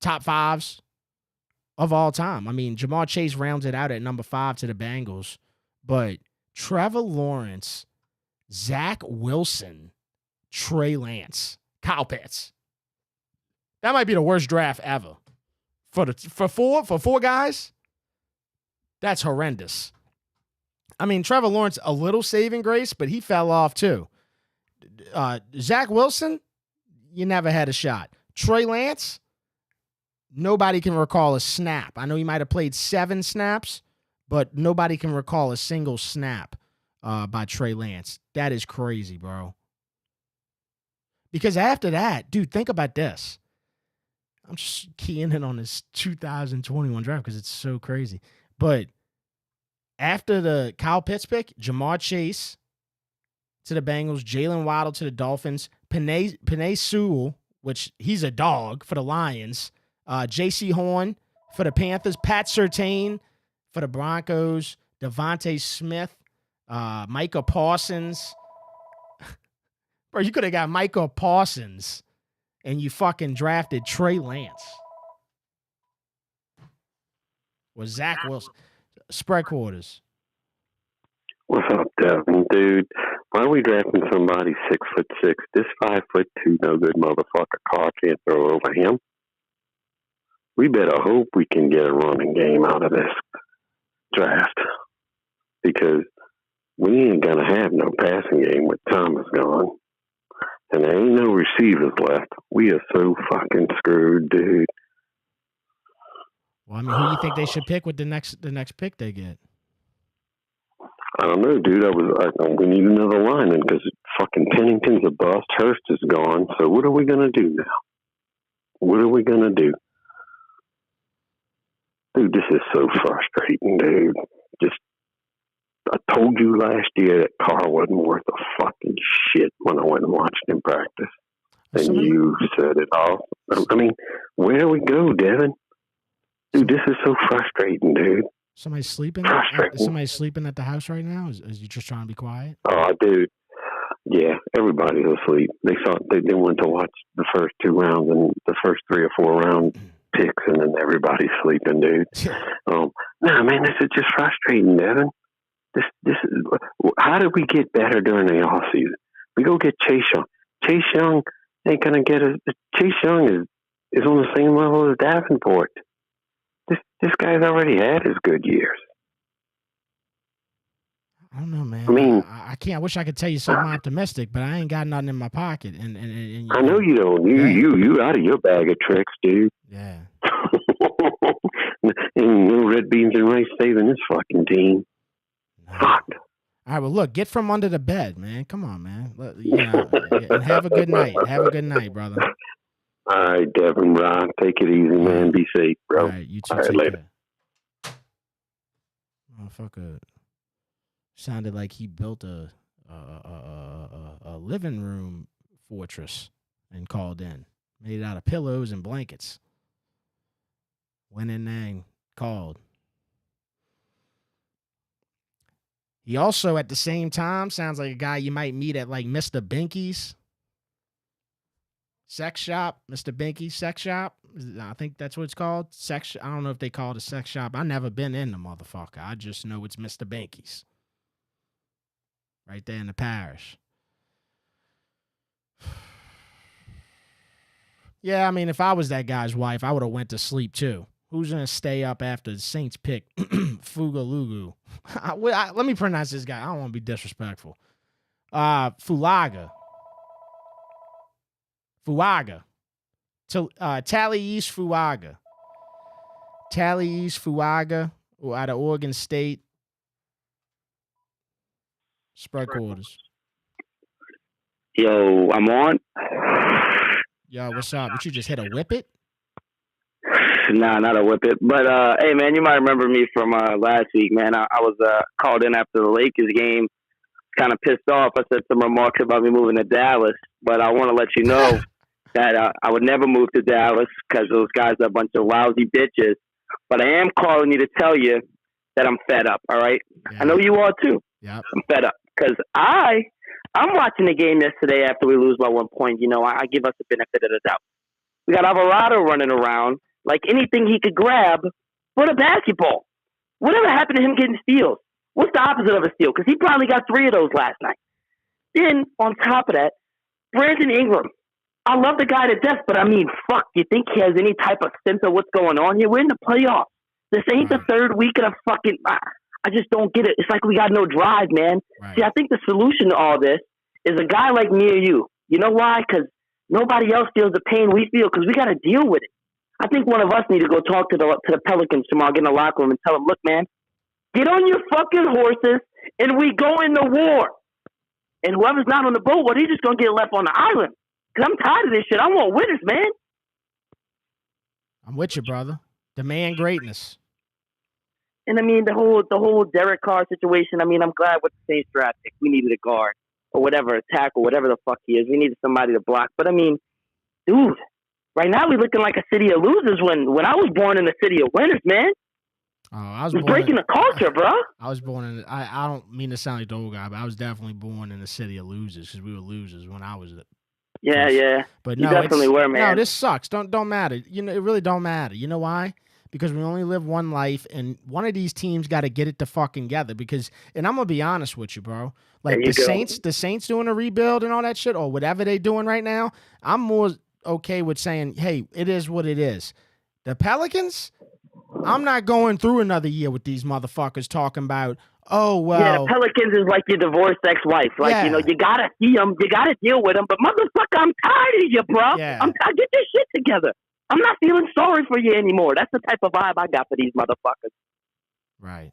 top 5s of all time. I mean, Jamar Chase rounds it out at number 5 to the Bengals, but Trevor Lawrence, Zach Wilson, Trey Lance, Kyle Pitts. That might be the worst draft ever. For four guys, that's horrendous. I mean, Trevor Lawrence, a little saving grace, but he fell off too. Zach Wilson, you never had a shot. Trey Lance, nobody can recall a snap. I know he might have played 7 snaps, but nobody can recall a single snap by Trey Lance. That is crazy, bro. Because after that, dude, think about this. I'm just keying in on this 2021 draft because it's so crazy. But after the Kyle Pitts pick, Jamar Chase to the Bengals, Jalen Waddle to the Dolphins, Penei Sewell, which he's a dog for the Lions, J.C. Horn for the Panthers, Pat Surtain for the Broncos, Devontae Smith, Micah Parsons. Bro, you could have got Micah Parsons and you fucking drafted Trey Lance. Or Zach Wilson. Spread quarters. What's up, Devin? Dude, why are we drafting somebody 6'6"? This 5'2" no good motherfucker Carr can't throw over him. We better hope we can get a running game out of this draft. Because we ain't gonna have no passing game with Thomas gone. And there ain't no receivers left. We are so fucking screwed, dude. Well, I mean, who do you think they should pick with the next pick they get? I don't know, dude. We need another lineman because fucking Pennington's a bust. Hurst is gone. So what are we gonna do now? What are we gonna do? Dude, this is so frustrating, dude. I told you last year that Carr wasn't worth a fucking shit when I went and watched him practice. And you said it all. I mean, where do we go, Devin? Dude, this is so frustrating, dude. Somebody's sleeping? Is somebody sleeping at the house right now? Is you just trying to be quiet? Oh, dude. Yeah, everybody's asleep. They went to watch the first 2 rounds and the first 3 or 4 round picks, and then everybody's sleeping, dude. Nah, man, this is just frustrating, Devin. This is how did we get better during the off season? We go get Chase Young. Chase Young ain't gonna get us. Chase Young is on the same level as Davenport. This guy's already had his good years. I don't know, man. I mean, I can't. I wish I could tell you something optimistic, but I ain't got nothing in my pocket. And I know you don't. You out of your bag of tricks, dude. Yeah. Ain't no red beans and rice saving this fucking team. No. Fuck. All right, well, look, get from under the bed, man. Come on, man. And have a good night. Have a good night, brother. All right, Devin, Ron, take it easy, man. Be safe, bro. All right, you too. All right, later. Motherfucker sounded like he built a living room fortress and called in. Made it out of pillows and blankets. Went in there and called. He also, at the same time, sounds like a guy you might meet at like Mr. Binky's sex shop. Mr. Binky's sex shop. I think that's what it's called. I don't know if they call it a sex shop. I've never been in the motherfucker. I just know it's Mr. Binky's. Right there in the parish. Yeah, I mean, if I was that guy's wife, I would have went to sleep too. Who's going to stay up after the Saints pick Fugalugu? Let me pronounce this guy. I don't want to be disrespectful. Fuaga. Tally's Fuaga. Tally's Fuaga out of Oregon State. Spread quarters. Yo, I'm on. Yo, what's up? What, you just hit a whippet? Nah, not a whippet. But, hey, man, you might remember me from last week, man. I was called in after the Lakers game. Kind of pissed off. I said some remarks about me moving to Dallas. But I want to let you know that I would never move to Dallas because those guys are a bunch of lousy bitches. But I am calling you to tell you that I'm fed up, all right? Yeah. I know you are, too. Yeah. I'm fed up because I'm watching the game yesterday after we lose by 1 point. You know, I give us the benefit of the doubt. We got Alvarado running around. like anything he could grab for the basketball. Whatever happened to him getting steals? What's the opposite of a steal? Because he probably got 3 of those last night. Then, on top of that, Brandon Ingram. I love the guy to death, but I mean, fuck, you think he has any type of sense of what's going on here? We're in the playoffs. This ain't the third week of the fucking... I just don't get it. It's like we got no drive, man. Right. See, I think the solution to all this is a guy like me or you. You know why? Because nobody else feels the pain we feel because we got to deal with it. I think one of us need to go talk to the Pelicans tomorrow, get in the locker room and tell them, look, man, get on your fucking horses and we go into war. And whoever's not on the boat, well, he's just going to get left on the island. Because I'm tired of this shit. I want winners, man. I'm with you, brother. Demand greatness. And I mean, the whole Derek Carr situation, I mean, I'm glad with the Saints draft pick. We needed a guard or whatever, a tackle, whatever the fuck he is. We needed somebody to block. But I mean, dude, right now we're looking like a city of losers when I was born in the city of winners, man. Oh, I was breaking the culture, bro. I was born in. I don't mean to sound like the old guy, but I was definitely born in the city of losers because we were losers when I was. Yeah. But you no, definitely were, man. No, this sucks. Don't matter. You know, it really don't matter. You know why? Because we only live one life, and one of these teams got to get it to fucking together. Because, and I'm gonna be honest with you, bro. Like the Saints doing a rebuild and all that shit, or whatever they doing right now. I'm more okay with saying, hey, it is what it is. The Pelicans. I'm not going through another year with these motherfuckers talking about, oh, well. Yeah, the Pelicans is like your divorced ex-wife. Like, you know, you got to see them. You got to deal with them. But, motherfucker, I'm tired of you, bro. Yeah. I'm tired. Get this shit together. I'm not feeling sorry for you anymore. That's the type of vibe I got for these motherfuckers. Right.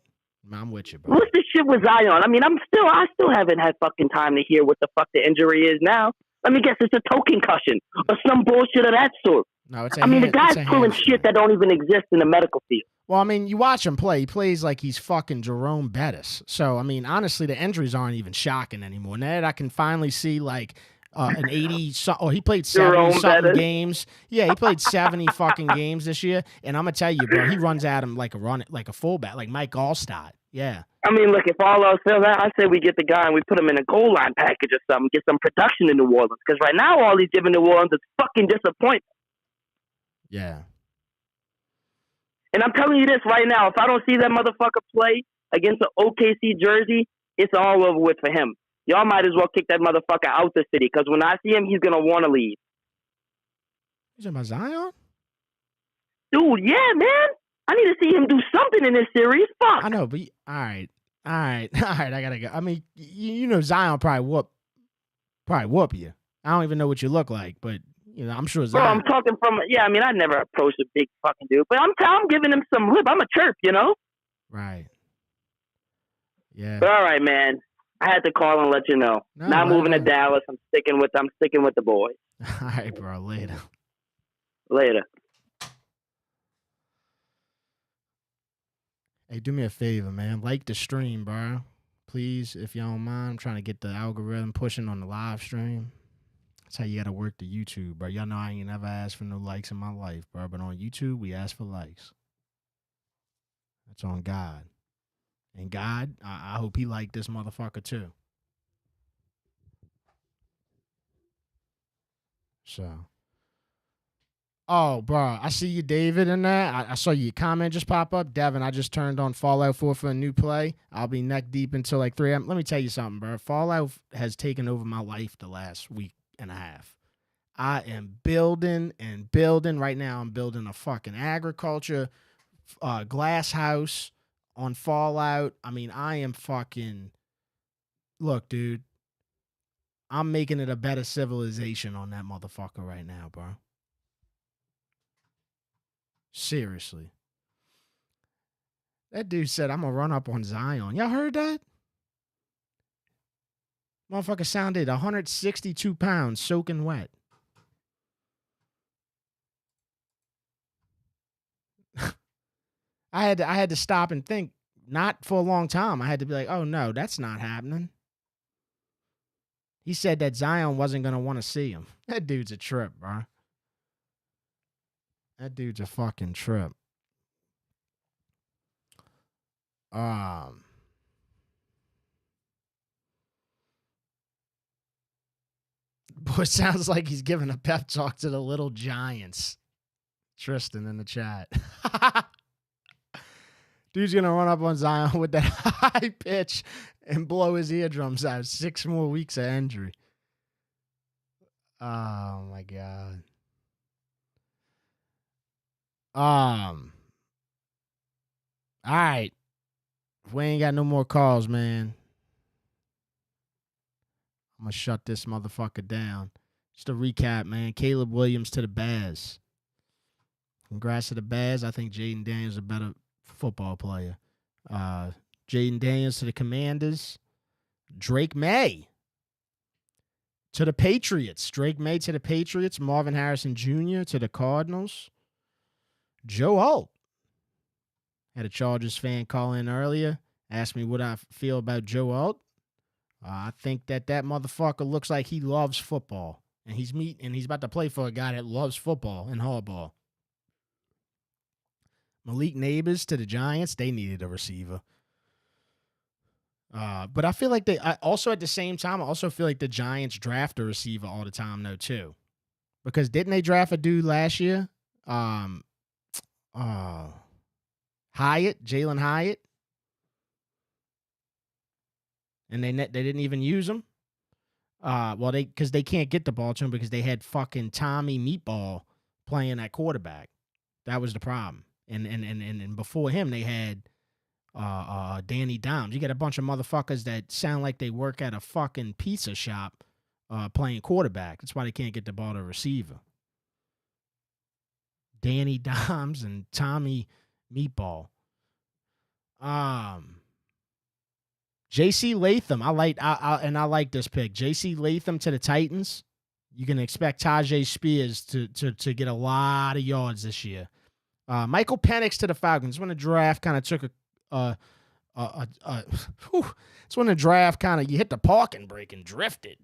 I'm with you, bro. What's this shit with Zion? I mean, I still haven't had fucking time to hear what the fuck the injury is now. Let me guess, it's a toe concussion or some bullshit of that sort. No, it's the guy's pulling shit that don't even exist in the medical field. Well, I mean, you watch him play. He plays like he's fucking Jerome Bettis. So, I mean, honestly, the injuries aren't even shocking anymore. Now that I can finally see, like, an 80 – he played 70-something games. Yeah, he played 70 fucking games this year. And I'm going to tell you, bro, he runs at him like a fullback, like Mike Allstott. Yeah. I mean, look, if all else fails, I say we get the guy and we put him in a goal line package or something, get some production in New Orleans. Because right now, all he's giving New Orleans is fucking disappointment. Yeah. And I'm telling you this right now, if I don't see that motherfucker play against the OKC jersey, it's all over with for him. Y'all might as well kick that motherfucker out the city, because when I see him, he's going to want to leave. You talking about Zion? Dude, yeah, man. I need to see him do something in this series. Fuck. I know, but all right, I got to go. I mean, you know Zion probably whoop you. I don't even know what you look like, but... You know, I'm sure Zion. Bro, I'm talking from, I mean, I never approached a big fucking dude, but I'm giving him some lip. I'm a chirp, you know? Right. Yeah. But all right, man. I had to call and let you know. Not moving to Dallas. I'm sticking with the boys. All right, bro. Later. Hey, do me a favor, man. Like the stream, bro. Please, if you don't mind. I'm trying to get the algorithm pushing on the live stream. That's how you got to work the YouTube, bro. Y'all know I ain't never asked for no likes in my life, bro. But on YouTube, we ask for likes. That's on God. And God, I hope he liked this motherfucker too. So. Oh, bro. I see you, David, in there. I saw your comment just pop up. Devin, I just turned on Fallout 4 for a new play. I'll be neck deep until like 3 a.m. Let me tell you something, bro. Fallout has taken over my life the last week and a half. I am building right now. I'm building a fucking agriculture glass house on Fallout. I mean, I am fucking look, dude. I'm making it a better civilization on that motherfucker right now, bro. Seriously. That dude said I'm gonna run up on Zion. Y'all heard that? Motherfucker sounded 162 pounds soaking wet. I had to stop and think, not for a long time. I had to be like, oh no, that's not happening. He said that Zion wasn't gonna want to see him. That dude's a trip, bro. That dude's a fucking trip. Boy, it sounds like he's giving a pep talk to the little Giants. Tristan in the chat. Dude's going to run up on Zion with that high pitch and blow his eardrums out. 6 more weeks of injury. Oh, my God. All right. If we ain't got no more calls, man, I'm going to shut this motherfucker down. Just a recap, man. Caleb Williams to the Bears. Congrats to the Bears. I think Jaden Daniels is a better football player. Jaden Daniels to the Commanders. Drake May to the Patriots. Drake May to the Patriots. Marvin Harrison Jr. to the Cardinals. Joe Alt. Had a Chargers fan call in earlier. Asked me what I feel about Joe Alt. I think that motherfucker looks like he loves football. And he's about to play for a guy that loves football and hardball. Malik Neighbors to the Giants. They needed a receiver. But I feel like I also at the same time, I also feel like the Giants draft a receiver all the time, though, too. Because didn't they draft a dude last year? Hyatt, Jalen Hyatt. And they didn't even use him. Because they can't get the ball to him because they had fucking Tommy Meatball playing at quarterback. That was the problem. And before him, they had Danny Dimes. You got a bunch of motherfuckers that sound like they work at a fucking pizza shop playing quarterback. That's why they can't get the ball to a receiver. Danny Dimes and Tommy Meatball. J.C. Latham. I like this pick. J.C. Latham to the Titans. You can expect Tajay Spears to get a lot of yards this year. Michael Penix to the Falcons. When the draft kind of took it's when the draft kind of, you hit the parking brake and drifted.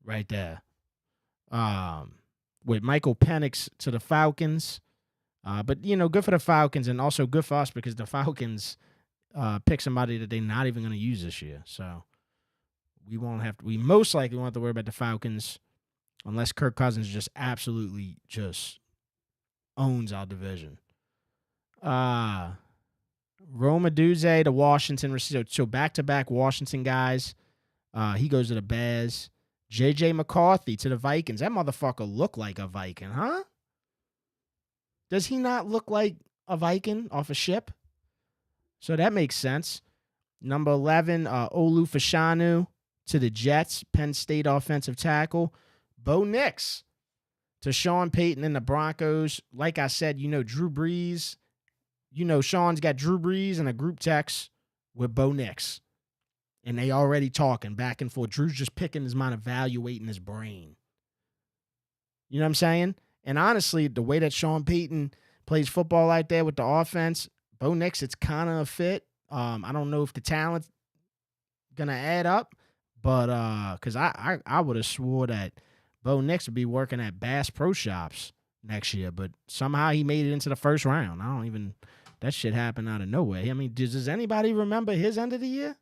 Right there. With Michael Penix to the Falcons. But, good for the Falcons and also good for us because the Falcons pick somebody that they're not even going to use this year. So we most likely won't have to worry about the Falcons unless Kirk Cousins just absolutely just owns our division. Roma Duze to Washington receiver. So back-to-back Washington guys. He goes to the Bears. J.J. McCarthy to the Vikings. That motherfucker look like a Viking, huh? Does he not look like a Viking off a ship? So that makes sense. Number 11, Olu Fashanu to the Jets. Penn State offensive tackle. Bo Nix to Sean Payton and the Broncos. Like I said, Drew Brees. Sean's got Drew Brees in a group text with Bo Nix. And they already talking back and forth. Drew's just picking his mind, evaluating his brain. You know what I'm saying? And honestly, the way that Sean Payton plays football out there with the offense, Bo Nix, it's kind of a fit. I don't know if the talent's going to add up, but because I would have swore that Bo Nix would be working at Bass Pro Shops next year, but somehow he made it into the first round. That shit happened out of nowhere. I mean, does anybody remember his end of the year?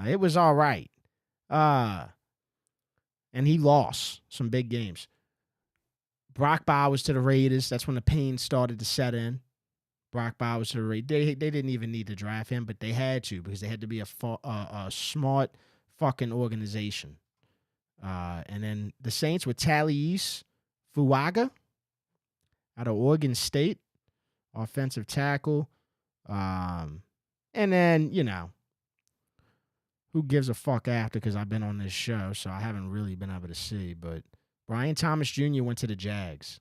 It was all right. And he lost some big games. Brock Bowers to the Raiders. That's when the pain started to set in. Brock Bowers to the Raiders. They didn't even need to draft him, but they had to because they had to be a smart fucking organization. And then the Saints with Talise Fuaga out of Oregon State. Offensive tackle. And then, who gives a fuck after because I've been on this show, so I haven't really been able to see. But Brian Thomas Jr. went to the Jags.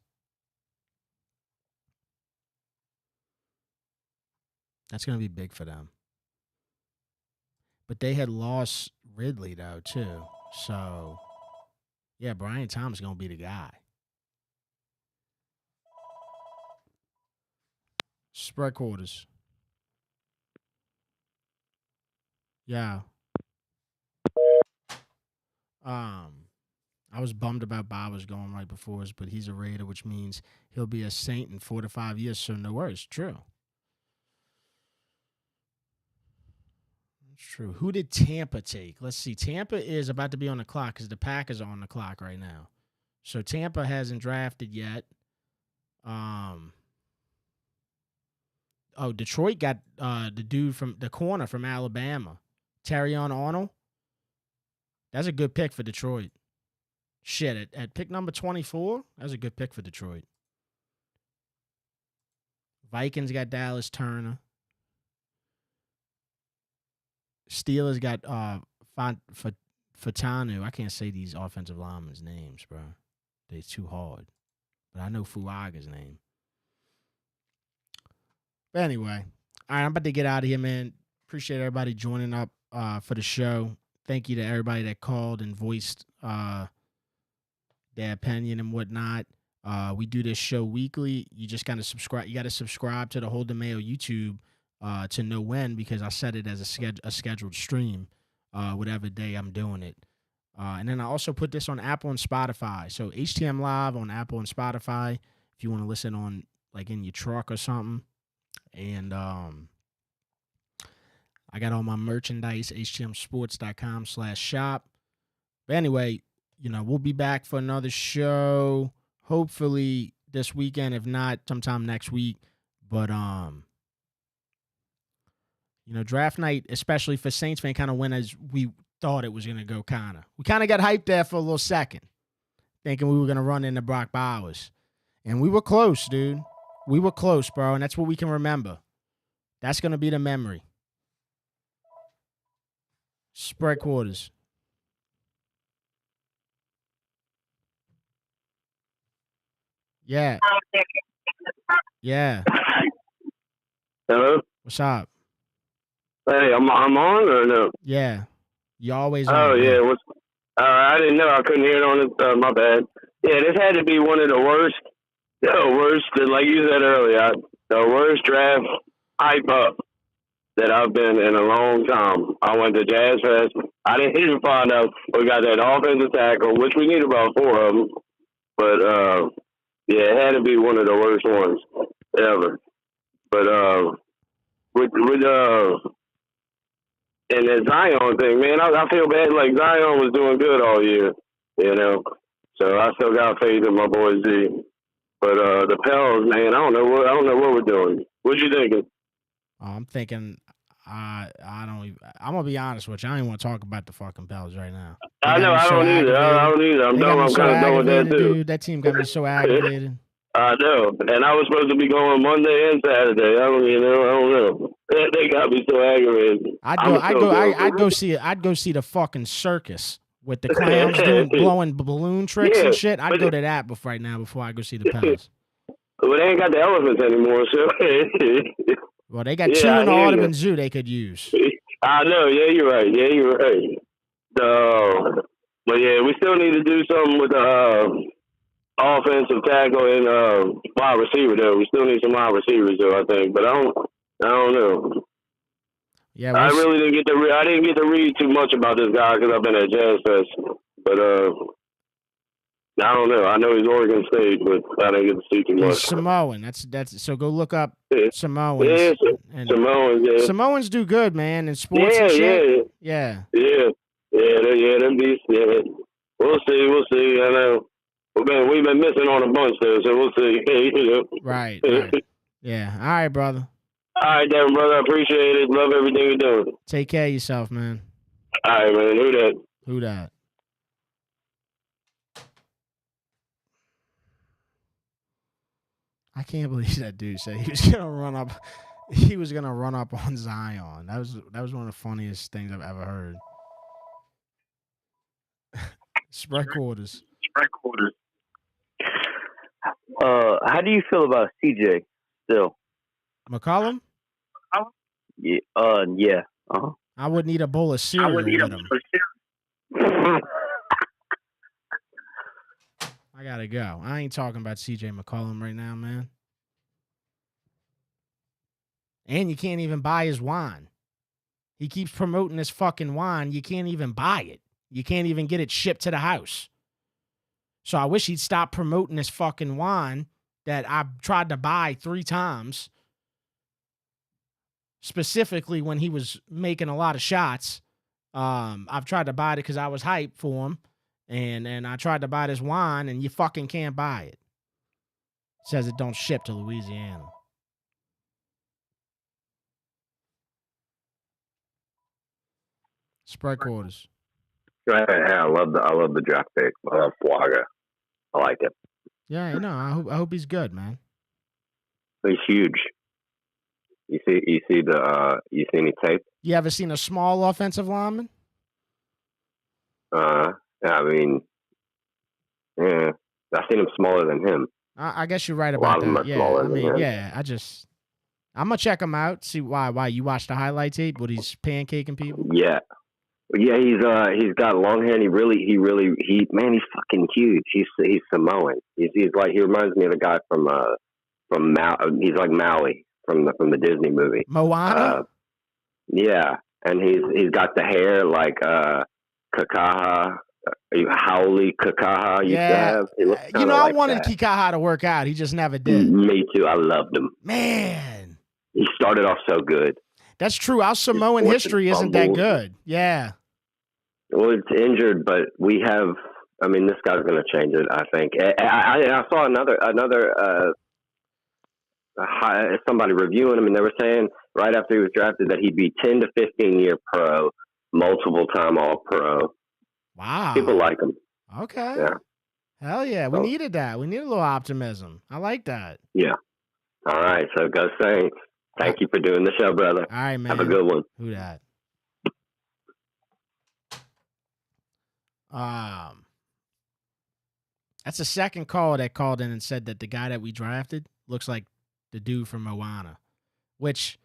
That's going to be big for them. But they had lost Ridley, though, too. So, yeah, Brian Thomas is going to be the guy. Spread quarters. Yeah. I was bummed about Bowers going right before us, but he's a Raider, which means he'll be a Saint in 4 to 5 years, so no worries. True. It's true. Who did Tampa take? Let's see. Tampa is about to be on the clock because the Packers are on the clock right now. So Tampa hasn't drafted yet. Detroit got the dude from the corner from Alabama, Terrion Arnold. That's a good pick for Detroit. Shit, at pick number 24, that's a good pick for Detroit. Vikings got Dallas Turner. Steelers got Fatanu. I can't say these offensive linemen's names, bro. They're too hard. But I know Fuaga's name. But anyway, all right, I'm about to get out of here, man. Appreciate everybody joining up for the show. Thank you to everybody that called and voiced their opinion and whatnot. We do this show weekly. You just gotta subscribe. You got to subscribe to the Hold the Mayo YouTube to know when, because I set it as a scheduled stream, whatever day I'm doing it. And then I also put this on Apple and Spotify. So HTM Live on Apple and Spotify if you want to listen on like in your truck or something. And I got all my merchandise, htmsports.com/shop. But anyway, we'll be back for another show, hopefully this weekend, if not sometime next week. But draft night, especially for Saints fan, kind of went as we thought it was going to go. We kind of got hyped there for a little second, thinking we were going to run into Brock Bowers. And we were close, dude. We were close, bro, and that's what we can remember. That's going to be the memory. Spread quarters. Yeah. Yeah. Hello? What's up? Hey, I'm on or no? Yeah. You always on. Oh, yeah. I didn't know. I couldn't hear it on it. My bad. Yeah, this had to be one of the worst, like you said earlier, the worst draft hype up that I've been in a long time. I went to Jazz Fest. I didn't even find out we got that offensive tackle, which we need about 4 of them. But, yeah, it had to be one of the worst ones ever. But and the Zion thing, man, I feel bad. Like Zion was doing good all year, So I still got faith in my boy Z. But the Pels, man, I don't know what we're doing. What you thinking? I'm thinking. I'm gonna be honest with you. I don't even want to talk about the fucking Pels right now. I know. I don't either. I'm kind of done with that too. Dude, that team got me so aggravated. I know, and I was supposed to be going Monday and Saturday. I don't know. They got me so aggravated. I'd go see the fucking circus with the clowns blowing balloon tricks and shit. I'd go to that before I go see the Pels. But they ain't got the elephants anymore, so. Well, they got 2 in the Audubon Zoo they could use. I know. Yeah, you're right. So, but yeah, we still need to do something with the offensive tackle and wide receiver though. We still need some wide receivers though, I think. But I don't know. Yeah, I really didn't get to read too much about this guy because I've been at Jazz Fest. But I don't know. I know he's Oregon State, but I didn't get to see too much. He's Samoan. That's so go look up Samoans. Yeah, Samoans. Yeah. Samoans do good, man, in sports and shit. Yeah. Them beasts. Yeah. We'll see. I know. We've been missing on a bunch there, so we'll see. Right. Yeah. All right, brother. All right, Devin, brother. I appreciate it. Love everything you're doing. Take care of yourself, man. All right, man. Who that? I can't believe that dude said he was gonna run up. He was gonna run up on Zion. That was one of the funniest things I've ever heard. Spread quarters. How do you feel about CJ still? McCollum? Yeah. Yeah. Uh-huh. I would need a bowl of cereal with him. I gotta go. I ain't talking about CJ McCollum right now, man. And you can't even buy his wine. He keeps promoting his fucking wine. You can't even buy it. You can't even get it shipped to the house. So I wish he'd stop promoting this fucking wine that I've tried to buy 3 times. Specifically when he was making a lot of shots. I've tried to buy it because I was hyped for him. And I tried to buy this wine, and you fucking can't buy it. Says it don't ship to Louisiana. Spread quarters. Yeah, I love the draft pick. I love Flagger. I like it. Yeah, you know. I hope he's good, man. He's huge. You see any tape? You ever seen a small offensive lineman? I mean, yeah, I've seen him smaller than him. I guess you're right A lot about of them that. are Yeah, smaller I than mean, him. yeah. I'm gonna check him out. See why you watched the highlight tape? What he's pancaking people? Yeah, he's got long hair. And he man, he's fucking huge. He's Samoan. He's like, he reminds me of the guy from Maui. He's like Maui from the Disney movie Moana. Yeah, and he's got the hair like Kakaha. Howley Kakaha used to have. He looks I like wanted that. Kikaha to work out. He just never did. Me too. I loved him. Man, he started off so good. That's true. Our Samoan history isn't that good. Yeah. Well, it's injured, but we have. I mean, this guy's going to change it. I think. I saw another somebody reviewing him, and they were saying right after he was drafted that he'd be 10 to 15 year pro, multiple time All Pro. Wow. People like him. Okay. Yeah. Hell yeah. We needed that. We needed a little optimism. I like that. Yeah. All right. So go Saints. Thank you for doing the show, brother. All right, man. Have a good one. Who that? That's the second call that called in and said that the guy that we drafted looks like the dude from Moana, which,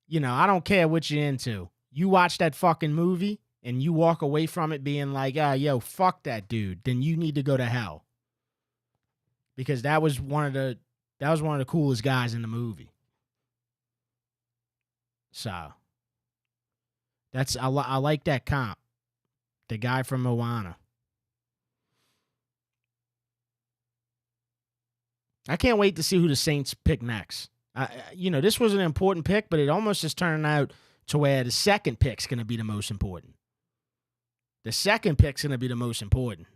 I don't care what you're into. You watch that fucking movie and you walk away from it being like, yo, fuck that dude, then you need to go to hell. Because that was one of the coolest guys in the movie. So I like that comp. The guy from Moana. I can't wait to see who the Saints pick next. This was an important pick, but it almost is turning out to where the second pick's going to be the most important. The second pick's going to be the most important.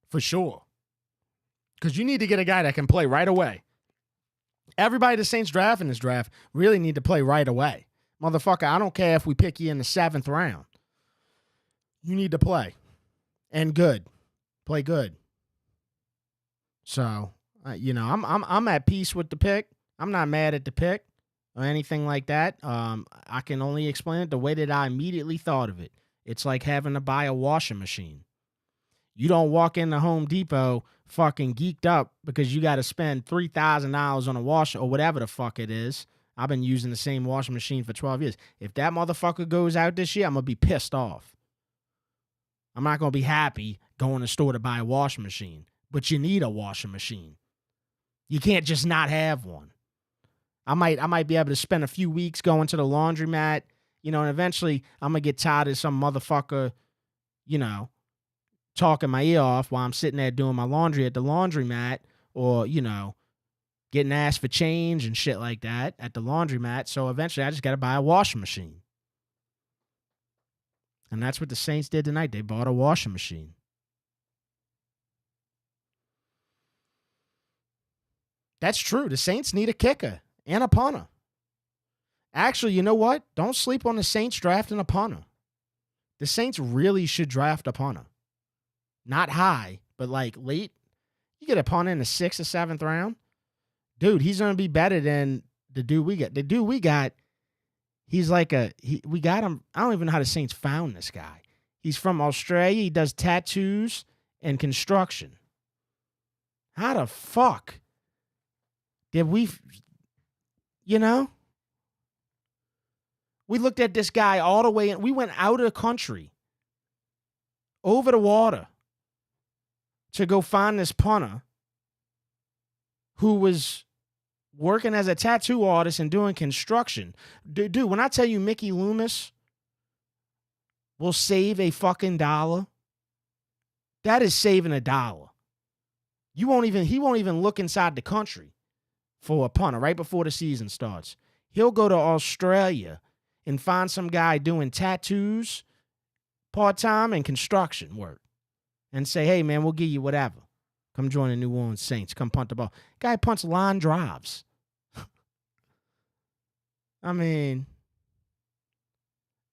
For sure. Because you need to get a guy that can play right away. Everybody the Saints draft in this draft really need to play right away. Motherfucker, I don't care if we pick you in the 7th round. You need to play. And good. Play good. So, I'm at peace with the pick. I'm not mad at the pick or anything like that. I can only explain it the way that I immediately thought of it. It's like having to buy a washing machine. You don't walk into Home Depot fucking geeked up because you got to spend $3,000 on a washer or whatever the fuck it is. I've been using the same washing machine for 12 years. If that motherfucker goes out this year, I'm going to be pissed off. I'm not going to be happy going to the store to buy a washing machine. But you need a washing machine. You can't just not have one. I might be able to spend a few weeks going to the laundromat, and eventually I'm going to get tired of some motherfucker, talking my ear off while I'm sitting there doing my laundry at the laundromat or, getting asked for change and shit like that at the laundromat. So eventually I just got to buy a washing machine. And that's what the Saints did tonight. They bought a washing machine. That's true. The Saints need a kicker and a punter. Actually, you know what? Don't sleep on the Saints drafting a punter. The Saints really should draft a punter. Not high, but like late. You get a punter in the 6th or 7th round. Dude, he's going to be better than the dude we got. The dude we got, he's like we got him. I don't even know how the Saints found this guy. He's from Australia. He does tattoos and construction. How the fuck did we, we looked at this guy all the way, and we went out of the country, over the water, to go find this punter who was working as a tattoo artist and doing construction. Dude, when I tell you Mickey Loomis will save a fucking dollar, that is saving a dollar. He won't even look inside the country for a punter right before the season starts. He'll go to Australia and find some guy doing tattoos, part-time, and construction work and say, hey, man, we'll give you whatever. Come join the New Orleans Saints. Come punt the ball. Guy punts line drives. I mean,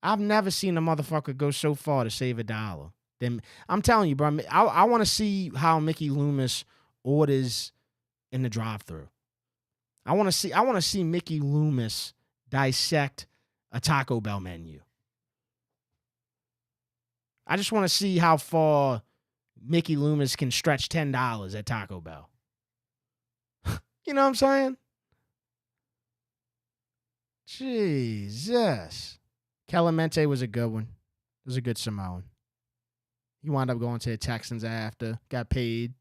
I've never seen a motherfucker go so far to save $1. Then I'm telling you, bro. I want to see how Mickey Loomis orders in the drive-thru. I want to see Mickey Loomis dissect a Taco Bell menu. I just want to see how far Mickey Loomis can stretch $10 at Taco Bell. You know what I'm saying? Jesus. Clemente was a good one. It was a good Samoan. He wound up going to the Texans after, got paid.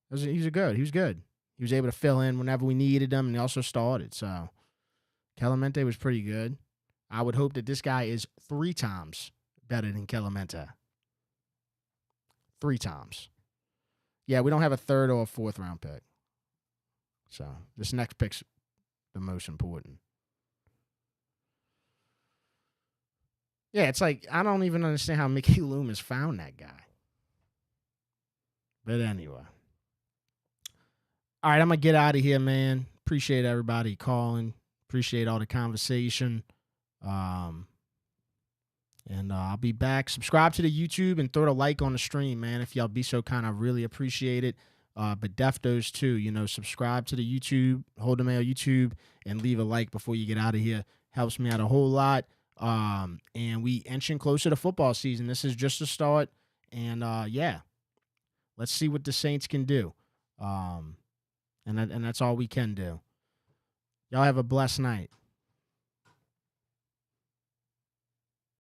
He was good. He was able to fill in whenever we needed him, and he also started. So Clemente was pretty good. I would hope that this guy is 3 times better than Clemente. 3 times. Yeah, we don't have a 3rd or a 4th round pick. So this next pick's the most important. Yeah, it's like, I don't even understand how Mickey Loomis found that guy. But anyway. All right, I'm going to get out of here, man. Appreciate everybody calling. Appreciate all the conversation. And I'll be back. Subscribe to the YouTube and throw the like on the stream, man. If y'all be so kind, I really appreciate it. But def those too. Subscribe to the YouTube, Hold the Mayo YouTube, and leave a like before you get out of here. Helps me out a whole lot. And we inching closer to football season. This is just a start. And yeah, let's see what the Saints can do. And that's all we can do. Y'all have a blessed night.